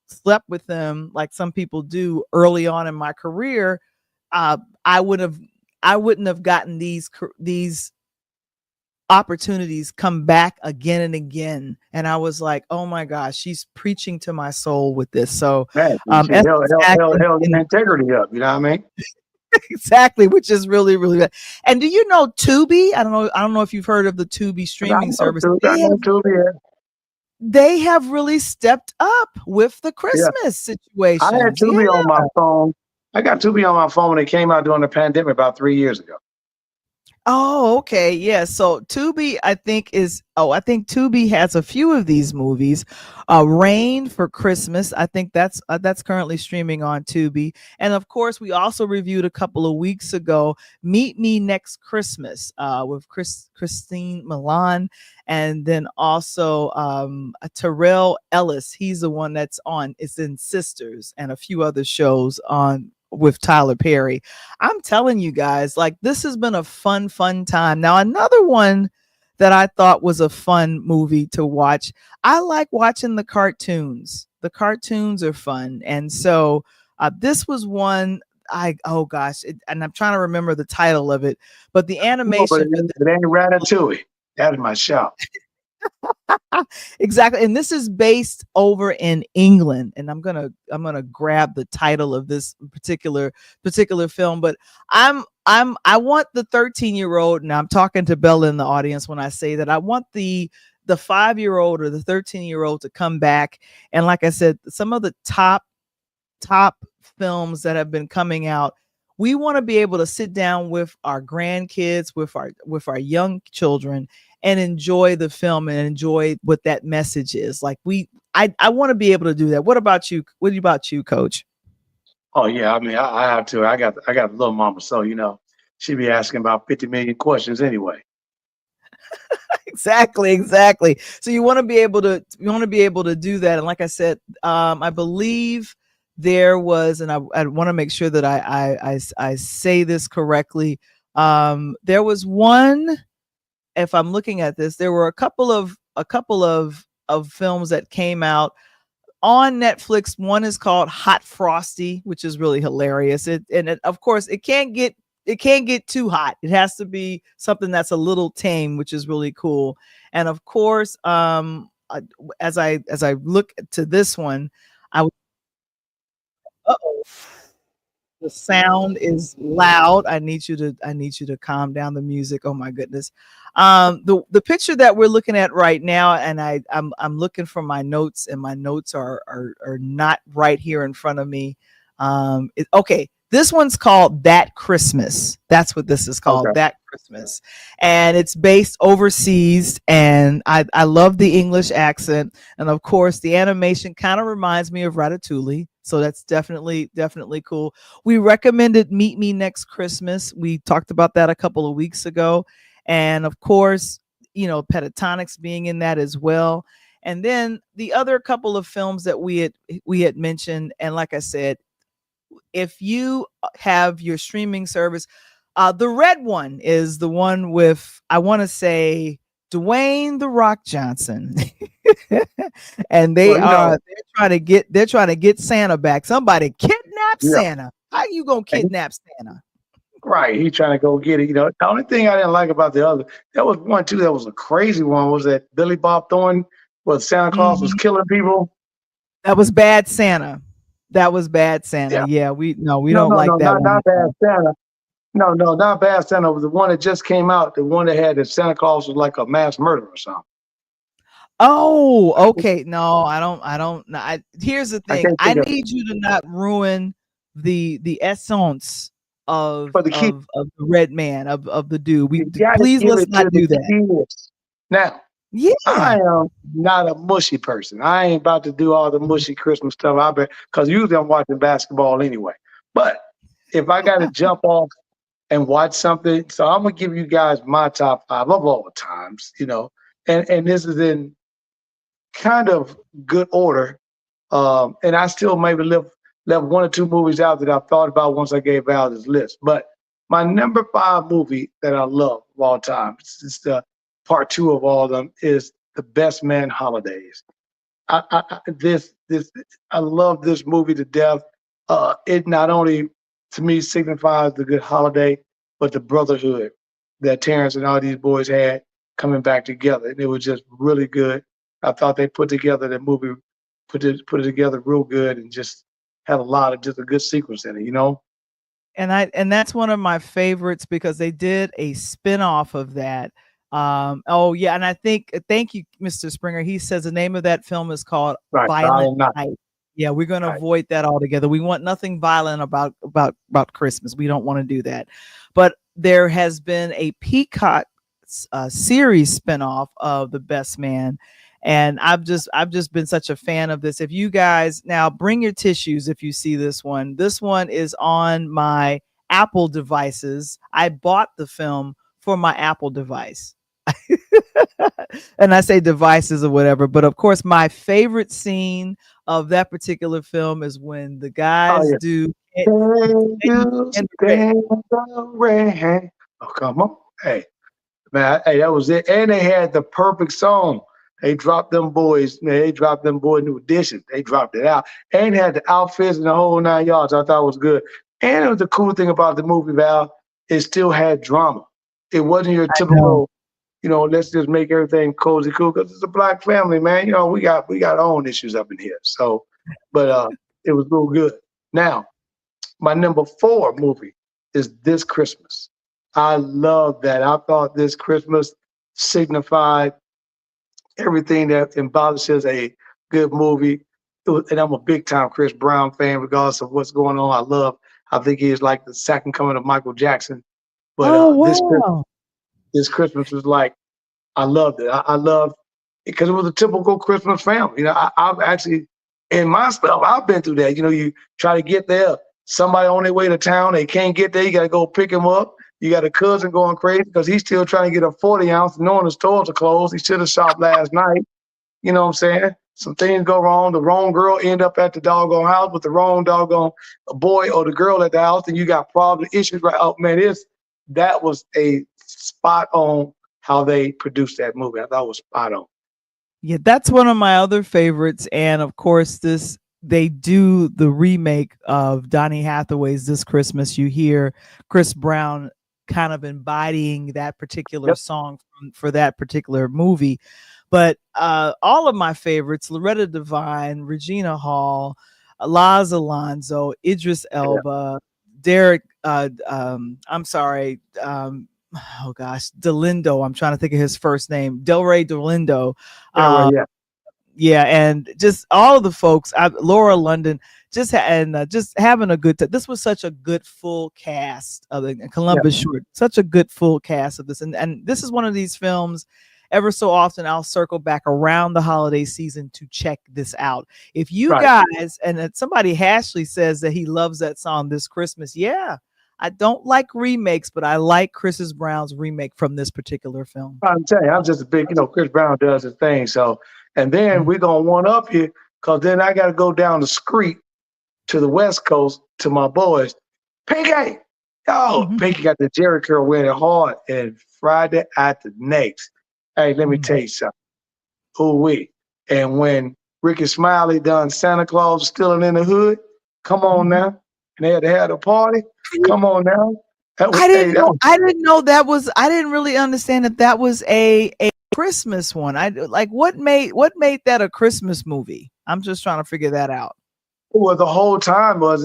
slept with them like some people do early on in my career, I wouldn't have gotten these opportunities come back again and again. And I was like, oh my gosh, she's preaching to my soul with this. So held integrity up, you know what I mean? Exactly, which is really, really good. And do you know Tubi? I don't know if you've heard of the Tubi streaming service. They have really stepped up with the Christmas situation. I had Tubi on my phone. I got Tubi on my phone when it came out during the pandemic about 3 years ago. Oh, okay. Yeah. So Tubi, I think Tubi has a few of these movies. Rain for Christmas. I think that's currently streaming on Tubi. And of course, we also reviewed a couple of weeks ago, Meet Me Next Christmas, with Christine Milan. And then also Terrell Ellis. He's the one it's in Sisters and a few other shows on with Tyler Perry. I'm telling you guys, like, this has been a fun time. Now, another one that I thought was a fun movie to watch. I like watching the cartoons. The cartoons are fun. And so this was one and I'm trying to remember the title of it, but the animation. It ain't Ratatouille. That is my shout. Exactly. And this is based over in England. And I'm gonna grab the title of this particular film. But I want the 13-year-old, and I'm talking to Bella in the audience when I say that I want the 5-year-old or the 13-year-old to come back. And like I said, some of the top films that have been coming out, we want to be able to sit down with our grandkids, with our young children, and enjoy the film and enjoy what that message is. Like I want to be able to do that. What about you? What about you, Coach? Oh yeah, I mean, I have to. I got a little mama, so she be asking about 50 million questions anyway. Exactly. So you want to be able to do that. And like I said, I believe there was, and I want to make sure that I say this correctly. There was one. If I'm looking at this, there were a couple of films that came out on Netflix. One is called Hot Frosty, which is really hilarious. Of course, it can't get too hot. It has to be something that's a little tame, which is really cool. And of course, as I look to this one, uh-oh, the sound is loud. I need you to calm down the music. Oh my goodness. The picture that we're looking at right now, and I'm looking for my notes, and my notes are not right here in front of me. Okay. This one's called That Christmas. That's what this is called, okay. That Christmas. And it's based overseas, and I love the English accent. And of course, the animation kind of reminds me of Ratatouille. So that's definitely cool. We recommended Meet Me Next Christmas. We talked about that a couple of weeks ago. And of course, Pentatonix being in that as well. And then the other couple of films that we had mentioned, and like I said, if you have your streaming service, the red one is the one with, I want to say, Dwayne "The Rock" Johnson. And they're trying to get Santa back. Somebody kidnapped Santa. How you gonna kidnap Santa? Right, he trying to go get it. The only thing I didn't like about the other, that was one too, that was a crazy one, was that Billy Bob Thornton, where Santa Claus was killing people. That was Bad Santa. Yeah, we don't like that one. Not Bad Santa. No, not Bad Santa. It was the one that just came out. The one that had that Santa Claus was like a mass murderer or something. Oh, okay. No, I don't. Here's the thing. I need you to not ruin the essence of the red man, of the dude. Please let's not do that. Now, yeah, I am not a mushy person. I ain't about to do all the mushy Christmas stuff. Because usually I'm watching basketball anyway. But if I got to jump off and watch something, so I'm gonna give you guys my top 5 of all times. And this is in kind of good order. And I still maybe left 1 or 2 movies out that I thought about once I gave out this list. But my number 5 movie that I love of all time, it's the part 2 of all of them, is The Best Man Holidays. I love this movie to death. It not only to me signifies the good holiday, but the brotherhood that Terrence and all these boys had coming back together. And it was just really good. I thought they put together the movie, put it together real good, and just had a good sequence in it, And that's one of my favorites because they did a spin-off of that. Oh yeah, and I think, thank you, Mr. Springer. He says the name of that film is called Violent Night. Yeah, we're going to avoid that altogether. We want nothing violent about Christmas. We don't want to do that. But there has been a Peacock series spinoff of The Best Man, and I've just been such a fan of this. If you guys now bring your tissues, if you see this one is on my Apple devices. I bought the film for my Apple device. And I say devices or whatever, but of course my favorite scene of that particular film is when the guys do oh, come on. Hey, man, that was it. And they had the perfect song. They dropped them boys, new edition. They dropped it out. And had the outfits and the whole 9 yards. I thought it was good. And it was the cool thing about the movie, Val, it still had drama. It wasn't your typical let's just make everything cozy, cool, because it's a black family, man. We got our own issues up in here. So, but it was real good. Now, my number 4 movie is This Christmas. I love that. I thought This Christmas signified everything that embellishes a good movie. And I'm a big time Chris Brown fan, regardless of what's going on. I think he is like the second coming of Michael Jackson. But Oh wow. this Christmas was like, I loved it. I loved it because it was a typical Christmas family. I've actually, in my stuff, I've been through that. You try to get there, somebody on their way to town, they can't get there, you got to go pick him up. You got a cousin going crazy because he's still trying to get a 40 ounce, knowing the stores are closed. He should have shopped last night. You know what I'm saying? Some things go wrong. The wrong girl end up at the doggone house with the wrong doggone boy or the girl at the house, and you got problems, issues. Right? Oh man, that was a spot on how they produced that movie. I thought it was spot on. Yeah, that's one of my other favorites, and of course, they do the remake of Donny Hathaway's This Christmas. You hear Chris Brown kind of embodying that particular song for that particular movie. But all of my favorites, Loretta Devine, Regina Hall, Laz Alonso, Idris Elba, Derek, I'm sorry, oh gosh, Delindo. I'm trying to think of his first name. Delray Delindo. Yeah, and just all of the folks, Laura London, just having a good time. This was such a good full cast of the Columbus Short, such a good full cast of this. And this is one of these films, ever so often I'll circle back around the holiday season to check this out. If you guys, and somebody Ashley says that he loves that song This Christmas. Yeah, I don't like remakes, but I like Chris Brown's remake from this particular film. I'm telling you, I'm just a big, Chris Brown does his thing. So, and then we're going to one up here because then I got to go down the street to the West Coast to my boys. Pinky! Pinky got the Jerry curl winning hard and Friday after next. Hey, let me tell you something. Ooh-wee. And when Ricky Smiley done Santa Claus Stealing in the Hood, come on now. And they had to have a party. Come on now. I didn't know that was. I didn't really understand that was a Christmas one. What made that a Christmas movie? I'm just trying to figure that out. Well, the whole time was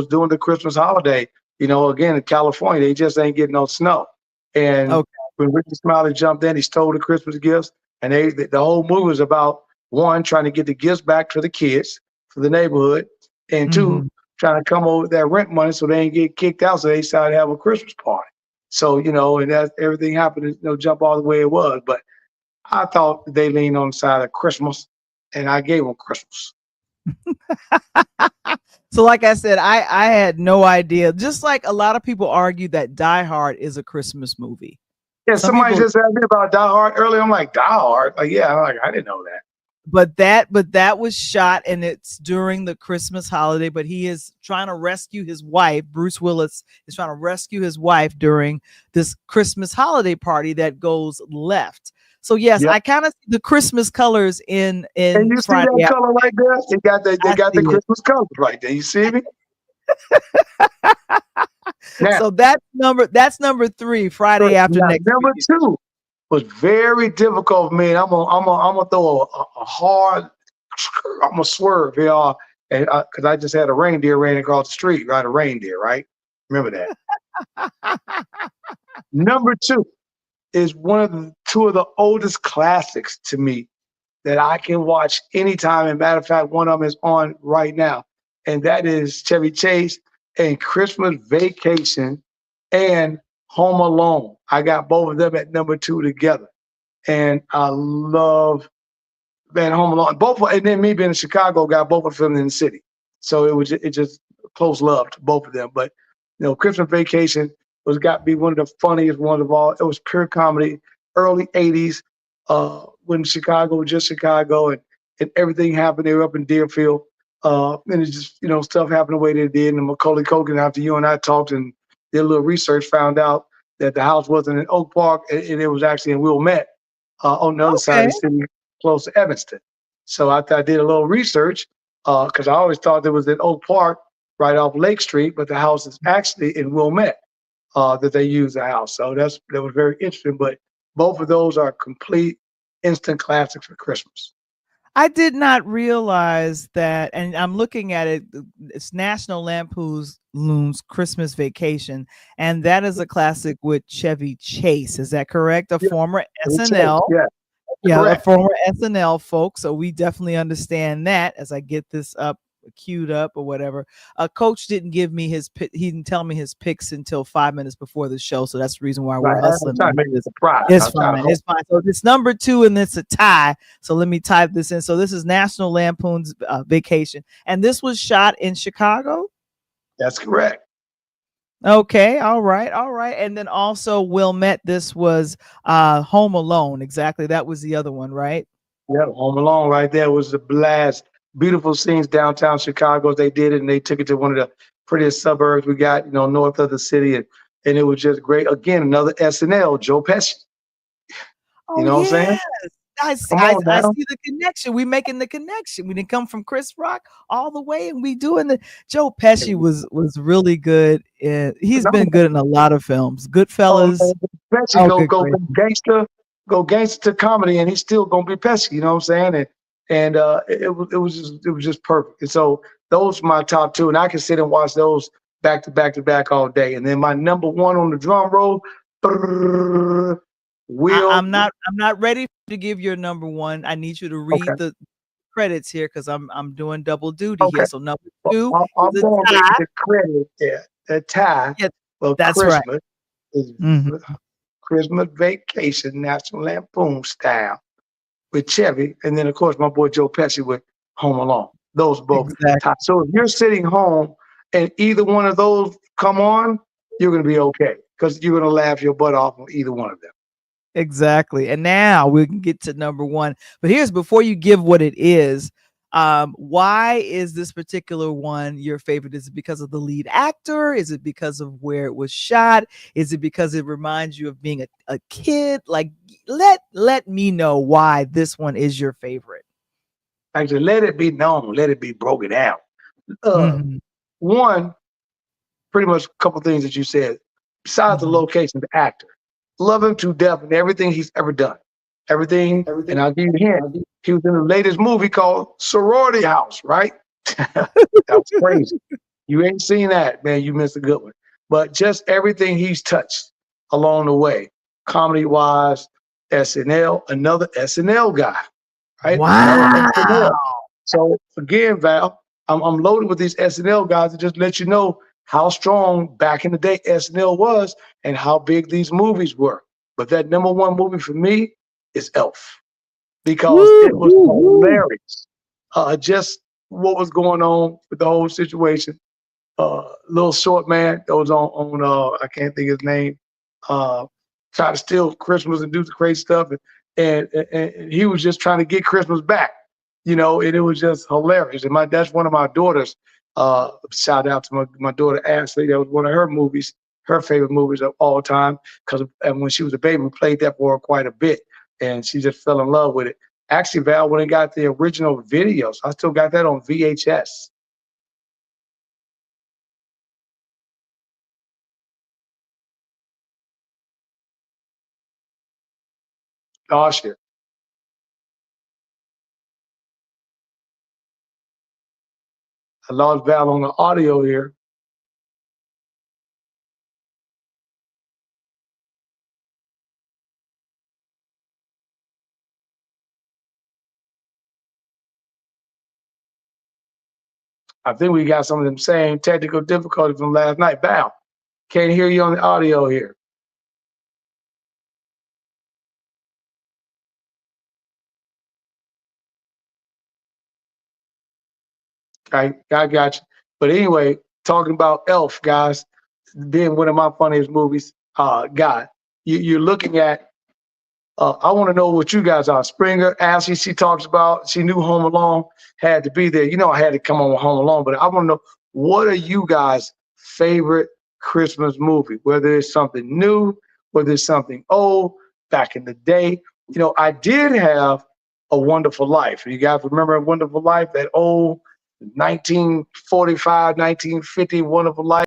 during the Christmas holiday. Again in California, they just ain't getting no snow. And when Ricky Smiley jumped in, he stole the Christmas gifts, and the whole movie was about one, trying to get the gifts back to the kids for the neighborhood, and two, trying to come over with that rent money so they ain't get kicked out. So they decided to have a Christmas party. So, and that everything happened to jump all the way it was. But I thought they leaned on the side of Christmas, and I gave them Christmas. So like I said, I had no idea. Just like a lot of people argue that Die Hard is a Christmas movie. Yeah, somebody just asked me about Die Hard earlier. I'm like, Die Hard? Like, yeah, I didn't know that. But that was shot, and it's during the Christmas holiday. But he is trying to rescue his wife. Bruce Willis is trying to rescue his wife during this Christmas holiday party that goes left. So yes, I kind of see the Christmas colors in and you Friday. See that color right there? They got the Christmas colors right there. You see me? Now, so that's number 3, Friday after next. Number 2 was very difficult for me. And I'm gonna throw a hard. I'm gonna swerve here, and because I just had a reindeer ran across the street. Right, a reindeer. Right, remember that. Number 2 is two of the oldest classics to me that I can watch anytime. And matter of fact, one of them is on right now, and that is Chevy Chase and Christmas Vacation and Home Alone. I got both of them at number 2 together, and I love Home Alone. And then me being in Chicago, got both of them in the city, so it just close love to both of them. But Christmas Vacation was got to be one of the funniest ones of all. It was pure comedy, early 80s, when Chicago was just Chicago, and everything happened. They were up in Deerfield, and it's just, stuff happened the way they did. And Macaulay Culkin, after you and I talked and did a little research, found out that the house wasn't in Oak Park, and it was actually in Wilmette, on the other side of the city, close to Evanston. So I did a little research, because I always thought it was in Oak Park, right off Lake Street, but the house is actually in Wilmette. That they use the house. So that was very interesting. But Both of those are complete instant classics for Christmas. I did not realize that, and I'm looking at it. It's National Lampoon's Christmas Vacation, and that is a classic with Chevy Chase. Is that correct? A Yeah, former it's SNL, yeah, yeah, a correct. former SNL folk. So we definitely understand that. As I get this up, queued up or whatever. Coach didn't give me his he didn't tell me his picks until 5 minutes before the show, so that's the reason why we're Right. I'm hustling trying to on make it a this. surprise. It's I'm trying to fine. hope. It's fine. So it's number 2 and it's a tie. So let me type this in. So this is National Lampoon's Vacation. And this was shot in Chicago? That's correct. Okay. All right. All right. And then also Wilmette, this was Home Alone. Exactly. That was the other one, right? Yeah, Home Alone right there was the blast. Beautiful scenes downtown Chicago. They did it, and they took it to one of the prettiest suburbs we got, north of the city, and it was just great. Again, another SNL, Joe Pesci. Oh, You know what I'm saying? yes. I see, Come on I now. see the connection. We making the connection. We didn't come from Chris Rock all the way, and we doing the. Joe Pesci was really good. He's been good in a lot of films. Oh, Goodfellas. man, Pesci Oh, go good go gracious. from gangster to comedy, and he's still gonna be Pesci. You know what I'm saying? And it was just perfect. And so those are my top two, and I can sit and watch those back to back to back all day. And then my number one on the drum roll, Will. I'm not ready to give your number one. I need you to Okay, read the credits here because I'm doing double duty okay. here. So number Well, 2 I'm is a gonna read tie. the credit there. The tie Yeah, for that's right. Christmas is Mhm. Christmas Vacation, National Lampoon style, with Chevy, and then of course my boy Joe Pesci with Home Alone. Those both Exactly. top. So if you're sitting home and either one of those come on, you're gonna be okay because you're gonna laugh your butt off on either one of them. Exactly. And now we can get to number 1. But here's before you give what it is, why is this particular one your favorite? Is it because of the lead actor? Is it because of where it was shot? Is it because it reminds you of being a kid? Like let me know why this one is your favorite. Actually, let it be known, let it be broken out. Uh, Mhm. one, pretty much a couple things that you said. Besides the Mhm. location, the actor, love him to death in everything he's ever done. Everything, and I'll give you a hint. He was in the latest movie called Sorority House, right? That was crazy. You ain't seen that, man. You missed a good one. But just everything he's touched along the way, comedy wise, SNL, another SNL guy, right? Another Wow. SNL. So again, Val, I'm loaded with these SNL guys to just let you know how strong back in the day SNL was and how big these movies were. But that number one movie for me is Elf because Woo, it was woo, woo. hilarious. Just what was going on with the whole situation. Little short man that was on I can't think of his name. Uh, Tried to steal Christmas and do the crazy stuff, and he was just trying to get Christmas back, and it was just hilarious. And that's one of my daughters. Shout out to my daughter Ashley. That was one of her movies, her favorite movies of all time. Because when she was a baby, we played that for her quite a bit, and she just fell in love with it. Actually, Val went and got the original videos. I still got that on VHS. Oh shit. I lost Val on the audio here. I think we got some of them same technical difficulties from last night. Val, can't hear you on the audio here. I got you. But anyway, talking about Elf, guys, being one of my funniest movies, God, you're looking at I want to know what you guys are. Springer, Ashley, she talks about she knew Home Alone had to be there. I had to come on with Home Alone, but I want to know what are you guys' favorite Christmas movie? Whether it's something new, whether it's something old, back in the day. I did have A Wonderful Life. You guys remember A Wonderful Life? That old 1945, 1950 Wonderful Life.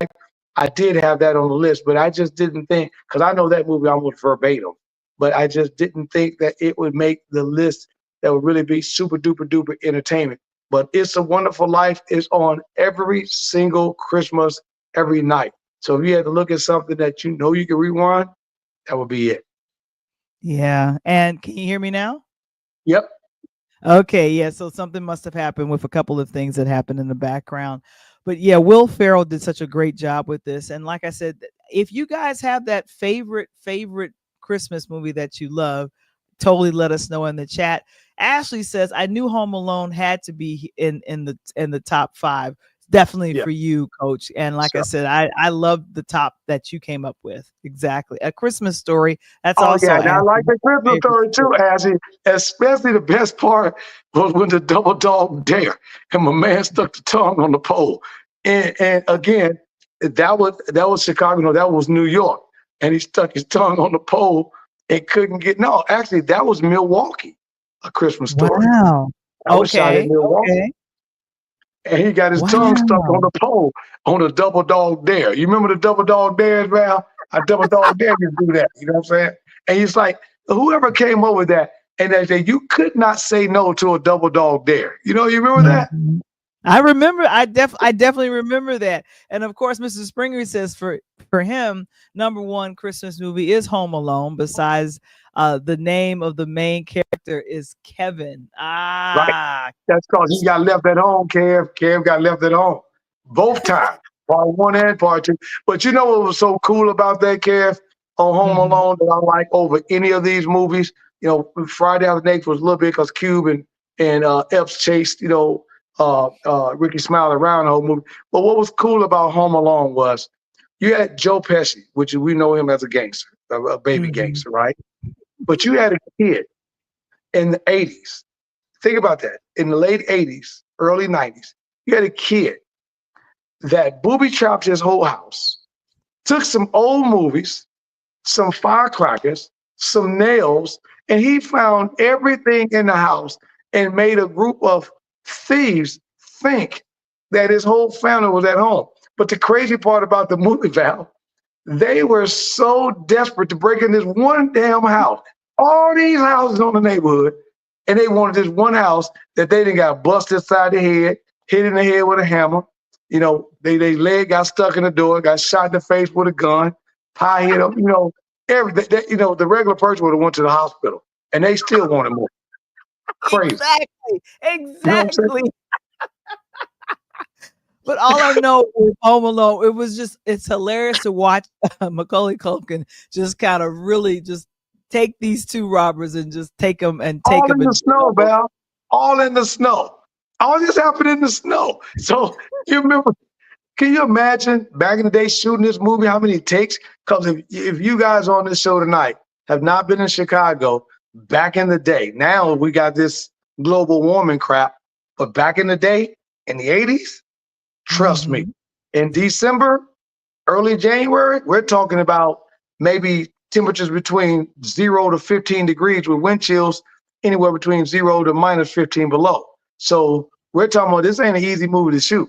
I did have that on the list, but I just didn't think because I know that movie almost verbatim. but I just didn't think that it would make the list that would really be super duper duper entertainment. But It's a Wonderful Life is on every single Christmas, every night. So if you had to look at something that you know you can rewind, that would be it. Yeah. And can you hear me now? Yep. Okay, yeah. So something must have happened with a couple of things that happened in the background. But yeah, Will Ferrell did such a great job with this. And like I said, if you guys have that favorite Christmas movie that you love, totally let us know in the chat. Ashley says, I knew Home Alone had to be in the top 5. Definitely Yeah. for you, Coach. And like I Sure. said, I love the top that you came up with. Exactly. A Christmas Story. That's Oh also yeah, and I like the Christmas favorite story too, Ashley. Especially the best part was when the double dog dare and my man stuck the tongue on the pole. And again, that was Chicago. No, that was New York, and he stuck his tongue on the pole and couldn't get. No, actually, that was Milwaukee. A Christmas Story. Wow. That was shot in Milwaukee. Okay. And he got his tongue stuck on the pole on the double dog dare. You remember the double dog dares, Val? A double dog dare you do that. You know what I'm saying? And he's like, whoever came up with that, and they say you could not say no to a double dog dare. You remember that? I remember. I definitely remember that. And of course, Mr. Springer says for him, number 1 Christmas movie is Home Alone. Besides, the name of the main character is Kevin. Right. That's because he got left at home, Kev. Kev got left at home both times, part 1 and part 2. But you know what was so cool about that, Kev, on Home Alone that I like over any of these movies? Friday After Next was a little bit because Cube and Epps chased, Ricky Smiley around the whole movie. But what was cool about Home Alone was you had Joe Pesci, which we know him as a gangster, a baby gangster, right? But you had a kid in the 80s. Think about that. In the late 80s, early 90s, you had a kid that booby chopped his whole house, took some old movies, some firecrackers, some nails, and he found everything in the house and made a group of thieves think that his whole family was at home. But the crazy part about the movie, Val, they were so desperate to break in this one damn house. All these houses on the neighborhood, and they wanted this one house that they didn't got busted side the head, hit in the head with a hammer. They leg got stuck in the door, got shot in the face with a gun, pie hit them. Everything. The regular person would have went to the hospital, and they still wanted more. Crazy. Exactly. But all I know with Home Alone, it's hilarious to watch Macaulay Culkin just kind of really just take these 2 robbers and just take them and take all them in the snow, Val. All in the snow. All this happened in the snow. So you remember? Can you imagine back in the day shooting this movie? How many it takes? Because if you guys on this show tonight have not been in Chicago back in the day, now we got this global warming crap. But back in the day, in the 80s, trust me, in December, early January, we're talking about maybe temperatures between 0 to 15 degrees with wind chills anywhere between 0 to minus 15 below. So we're talking about this ain't an easy movie to shoot.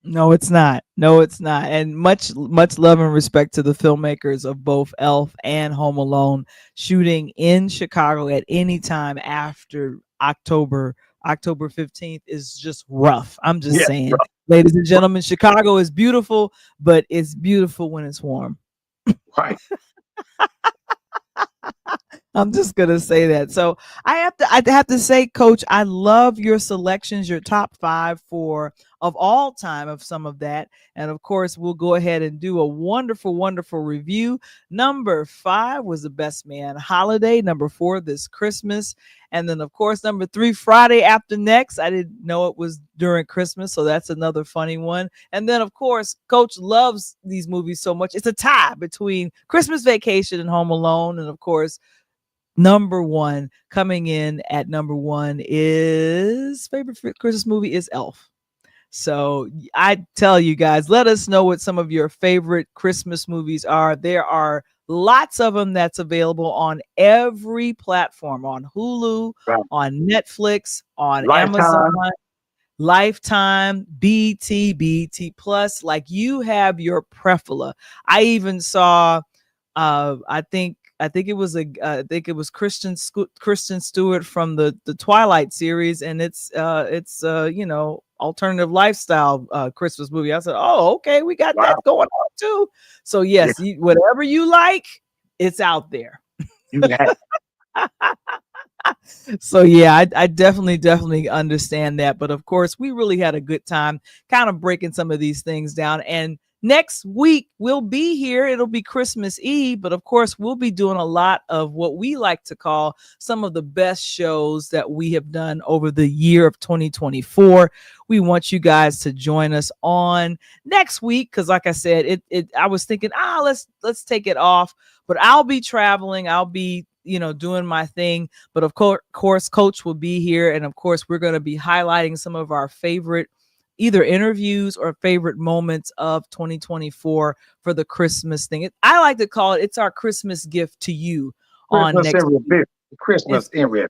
No, it's not. No, it's not. And much love and respect to the filmmakers of both Elf and Home Alone shooting in Chicago at any time after October 15th is just rough. I'm just saying, rough. Ladies and gentlemen, Chicago is beautiful, but it's beautiful when it's warm. Right. I'm just gonna say that. So I have to say, Coach, I love your selections, your top 5 of all time of some of that. And of course, we'll go ahead and do a wonderful, wonderful review. Number 5 was The Best Man Holiday. Number 4, This Christmas. And then, of course, number 3, Friday After Next. I didn't know it was during Christmas, so that's another funny one. And then, of course, Coach loves these movies so much. It's a tie between Christmas Vacation and Home Alone. And, of course, number 1 coming in at number 1 is favorite Christmas movie is Elf. So I tell you guys, let us know what some of your favorite Christmas movies are. There are lots of them that's available on every platform, on Hulu, on Netflix, on Amazon, Lifetime, BT Plus. Like, you have your preference. I even saw, I think I think it was Kristen Stewart from the Twilight series, and it's alternative lifestyle Christmas movie. I said, oh, okay, we got that going on too. So yes, whatever you like, it's out there. You have. So yeah, I definitely understand that. But of course, we really had a good time kind of breaking some of these things down. And next week we'll be here. It'll be Christmas Eve, but of course we'll be doing a lot of what we like to call some of the best shows that we have done over the year of 2024. We want you guys to join us on next week because, like I said, I was thinking, let's take it off, but I'll be traveling. I'll be doing my thing. But of course, Coach will be here. And of course, we're going to be highlighting some of our favorite either interviews or favorite moments of 2024 for the Christmas thing. I like to call it's our Christmas gift to you on next week. Christmas everywhere.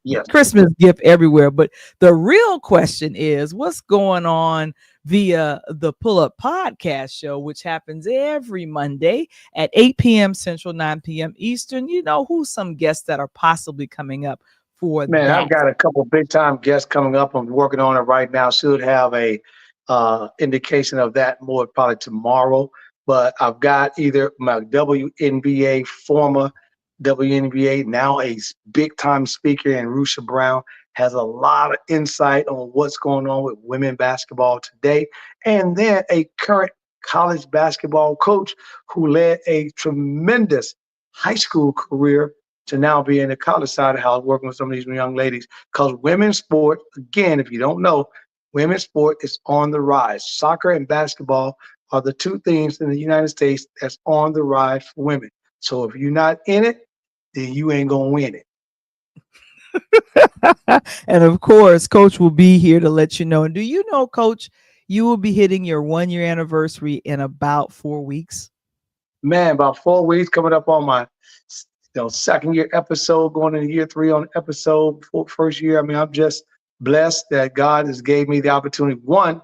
Yes. Christmas gift everywhere. But the real question is, what's going on via the Pull Up Podcast show, which happens every Monday at 8 p.m. Central, 9 p.m. Eastern? Who's some guests that are possibly coming up for that? Man, I've got a couple big time guests coming up. I'm working on it right now. Should have a indication of that more probably tomorrow. But I've got either my WNBA former WNBA, now a big time speaker, and Rusha Brown has a lot of insight on what's going on with women basketball today. And then a current college basketball coach who led a tremendous high school career to now be in the college side of the house working with some of these young ladies. Because women's sport, again, if you don't know, women's sport is on the rise. Soccer and basketball are the two things in the United States that's on the rise for women. So if you're not in it, then you ain't gonna win it. And of course, Coach will be here to let you know. And do you know, Coach, you will be hitting your 1 year anniversary in about 4 weeks? Man, about 4 weeks, coming up on my second year episode, going into year 3 on episode first year. I mean, I'm just blessed that God has gave me the opportunity, one,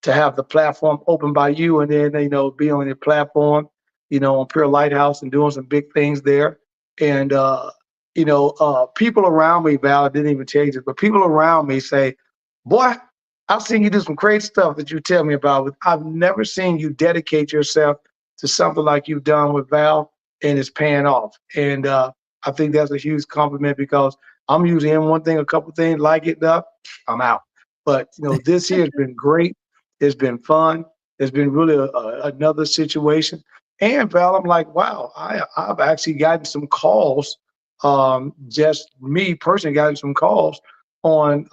to have the platform opened by you, and then be on your platform, on Pure Lighthouse and doing some big things there. And people around me, Val, I didn't even change it, but people around me say, boy, I've seen you do some crazy stuff that you tell me about. I've never seen you dedicate yourself to something like you've done with Val, and it's paying off. And I think that's a huge compliment because I'm usually in one thing, a couple things, like it up, I'm out. But, this year has been great. It's been fun. It's been really another situation. And Val, I'm like, wow, I've actually gotten some calls. Just me personally gotten some calls on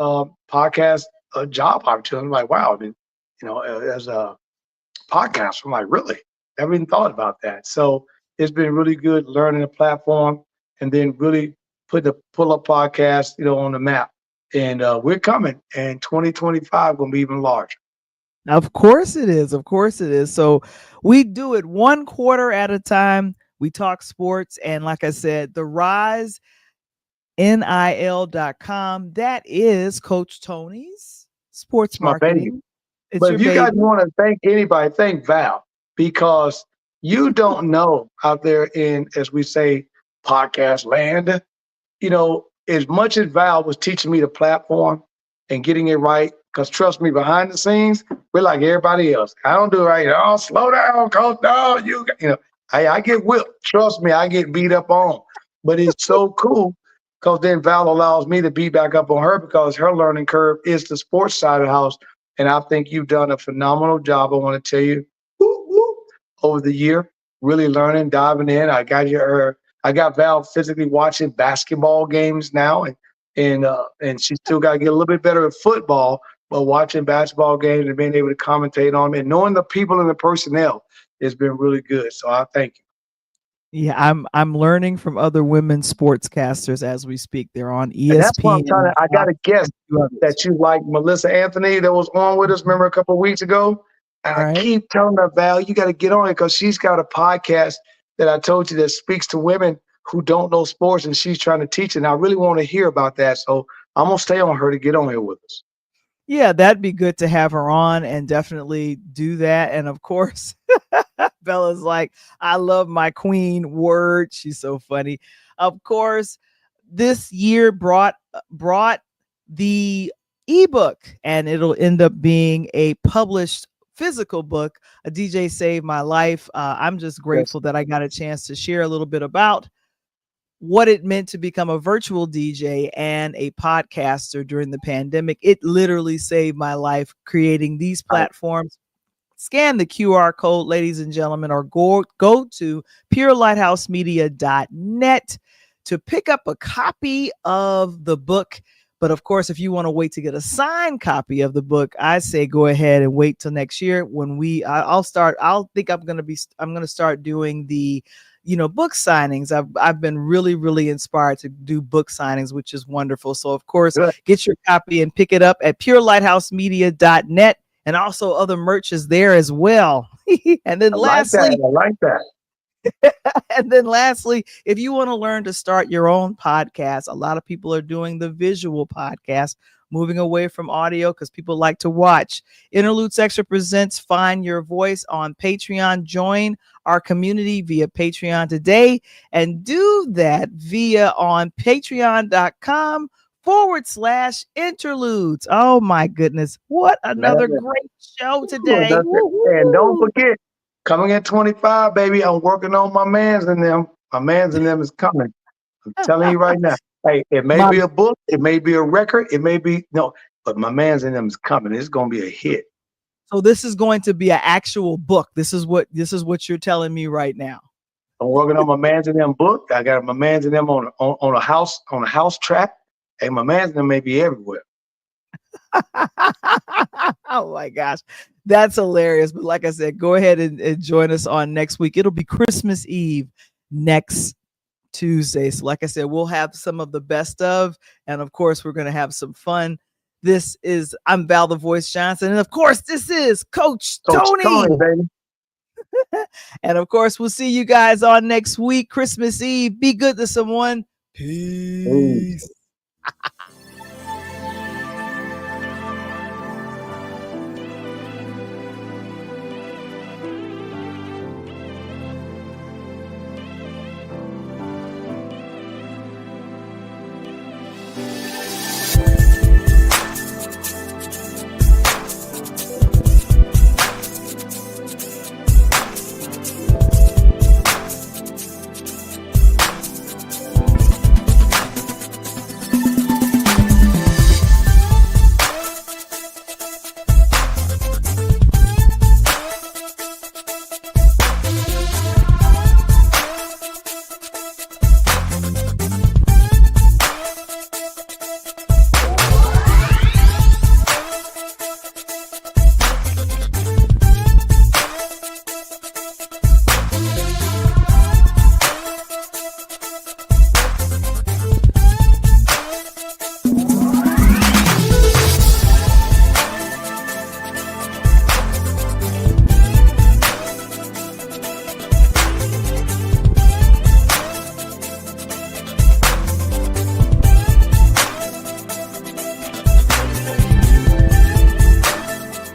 podcast job opportunities. I'm like, wow, as a podcast, I'm like, really? Never even thought about that. So it's been really good learning the platform and then really putting the Pull Up Podcast, on the map. And we're coming, and 2025 going to be even larger. Of course it is. Of course it is. So we do it 1 quarter at a time. We talk sports. And like I said, the Rise, NIL.com. That is Coach Tony's sports marketing. But if you guys want to thank anybody, thank Val, because you don't know out there in, as we say, podcast land, as much as Val was teaching me the platform and getting it right, because trust me, behind the scenes, we're like everybody else. I don't do it right. Oh, slow down, Coach. No, I get whipped. Trust me, I get beat up on. But it's so cool because then Val allows me to beat back up on her because her learning curve is the sports side of the house. And I think you've done a phenomenal job. I want to tell you, over the year, really learning, diving in. I got Val physically watching basketball games now, and she's still got to get a little bit better at football, but watching basketball games and being able to commentate on them and knowing the people and the personnel has been really good. So I thank you. Yeah, I'm learning from other women sportscasters as we speak. They're on ESPN. And that's what I got a guest that you like, Melissa Anthony, that was on with us, remember, a couple of weeks ago? And I keep telling her, Val, you got to get on it because she's got a podcast that I told you that speaks to women who don't know sports, and she's trying to teach it. And I really want to hear about that. So I'm going to stay on her to get on here with us. Yeah, that'd be good to have her on and definitely do that. And of course, Bella's like, I love my queen word. She's so funny. Of course, this year brought the ebook, and it'll end up being a published physical book. A DJ Saved My Life. I'm just grateful that I got a chance to share a little bit about what it meant to become a virtual DJ and a podcaster during the pandemic. It literally saved my life creating these platforms. Scan the QR code, ladies and gentlemen, or go to purelightHousemedia.net to pick up a copy of the book. But of course, if you want to wait to get a signed copy of the book, I say go ahead and wait till next year when I'm going to start doing the book signings. I've been really, really inspired to do book signings, which is wonderful. So of course, get your copy and pick it up at purelightHousemedia.net, and also other merch is there as well. And then lastly, I like that. And then lastly, if you want to learn to start your own podcast, a lot of people are doing the visual podcast, moving away from audio because people like to watch. Interludes Extra presents Find Your Voice on Patreon. Join our community via Patreon today, and do that via on patreon.com/interludes. Oh my goodness. What another great show today. And don't forget, coming at 25, baby, I'm working on my mans and them. My mans and them is coming. I'm telling you right now. Hey, it may be a book, it may be a record, it may be but my mans and them is coming. It's gonna be a hit. So this is going to be an actual book. This is what you're telling me right now. I'm working on my mans and them book. I got my mans and them on a house track. Hey, my mans and them may be everywhere. Oh my gosh, that's hilarious. But like I said, go ahead and join us on next week. It'll be Christmas Eve next Tuesday. So like I said, we'll have some of the best of, and of course we're going to have some fun. I'm Val the Voice Johnson, and of course this is Coach Tony, baby. And of course we'll see you guys on next week, Christmas Eve. Be good to someone. Peace.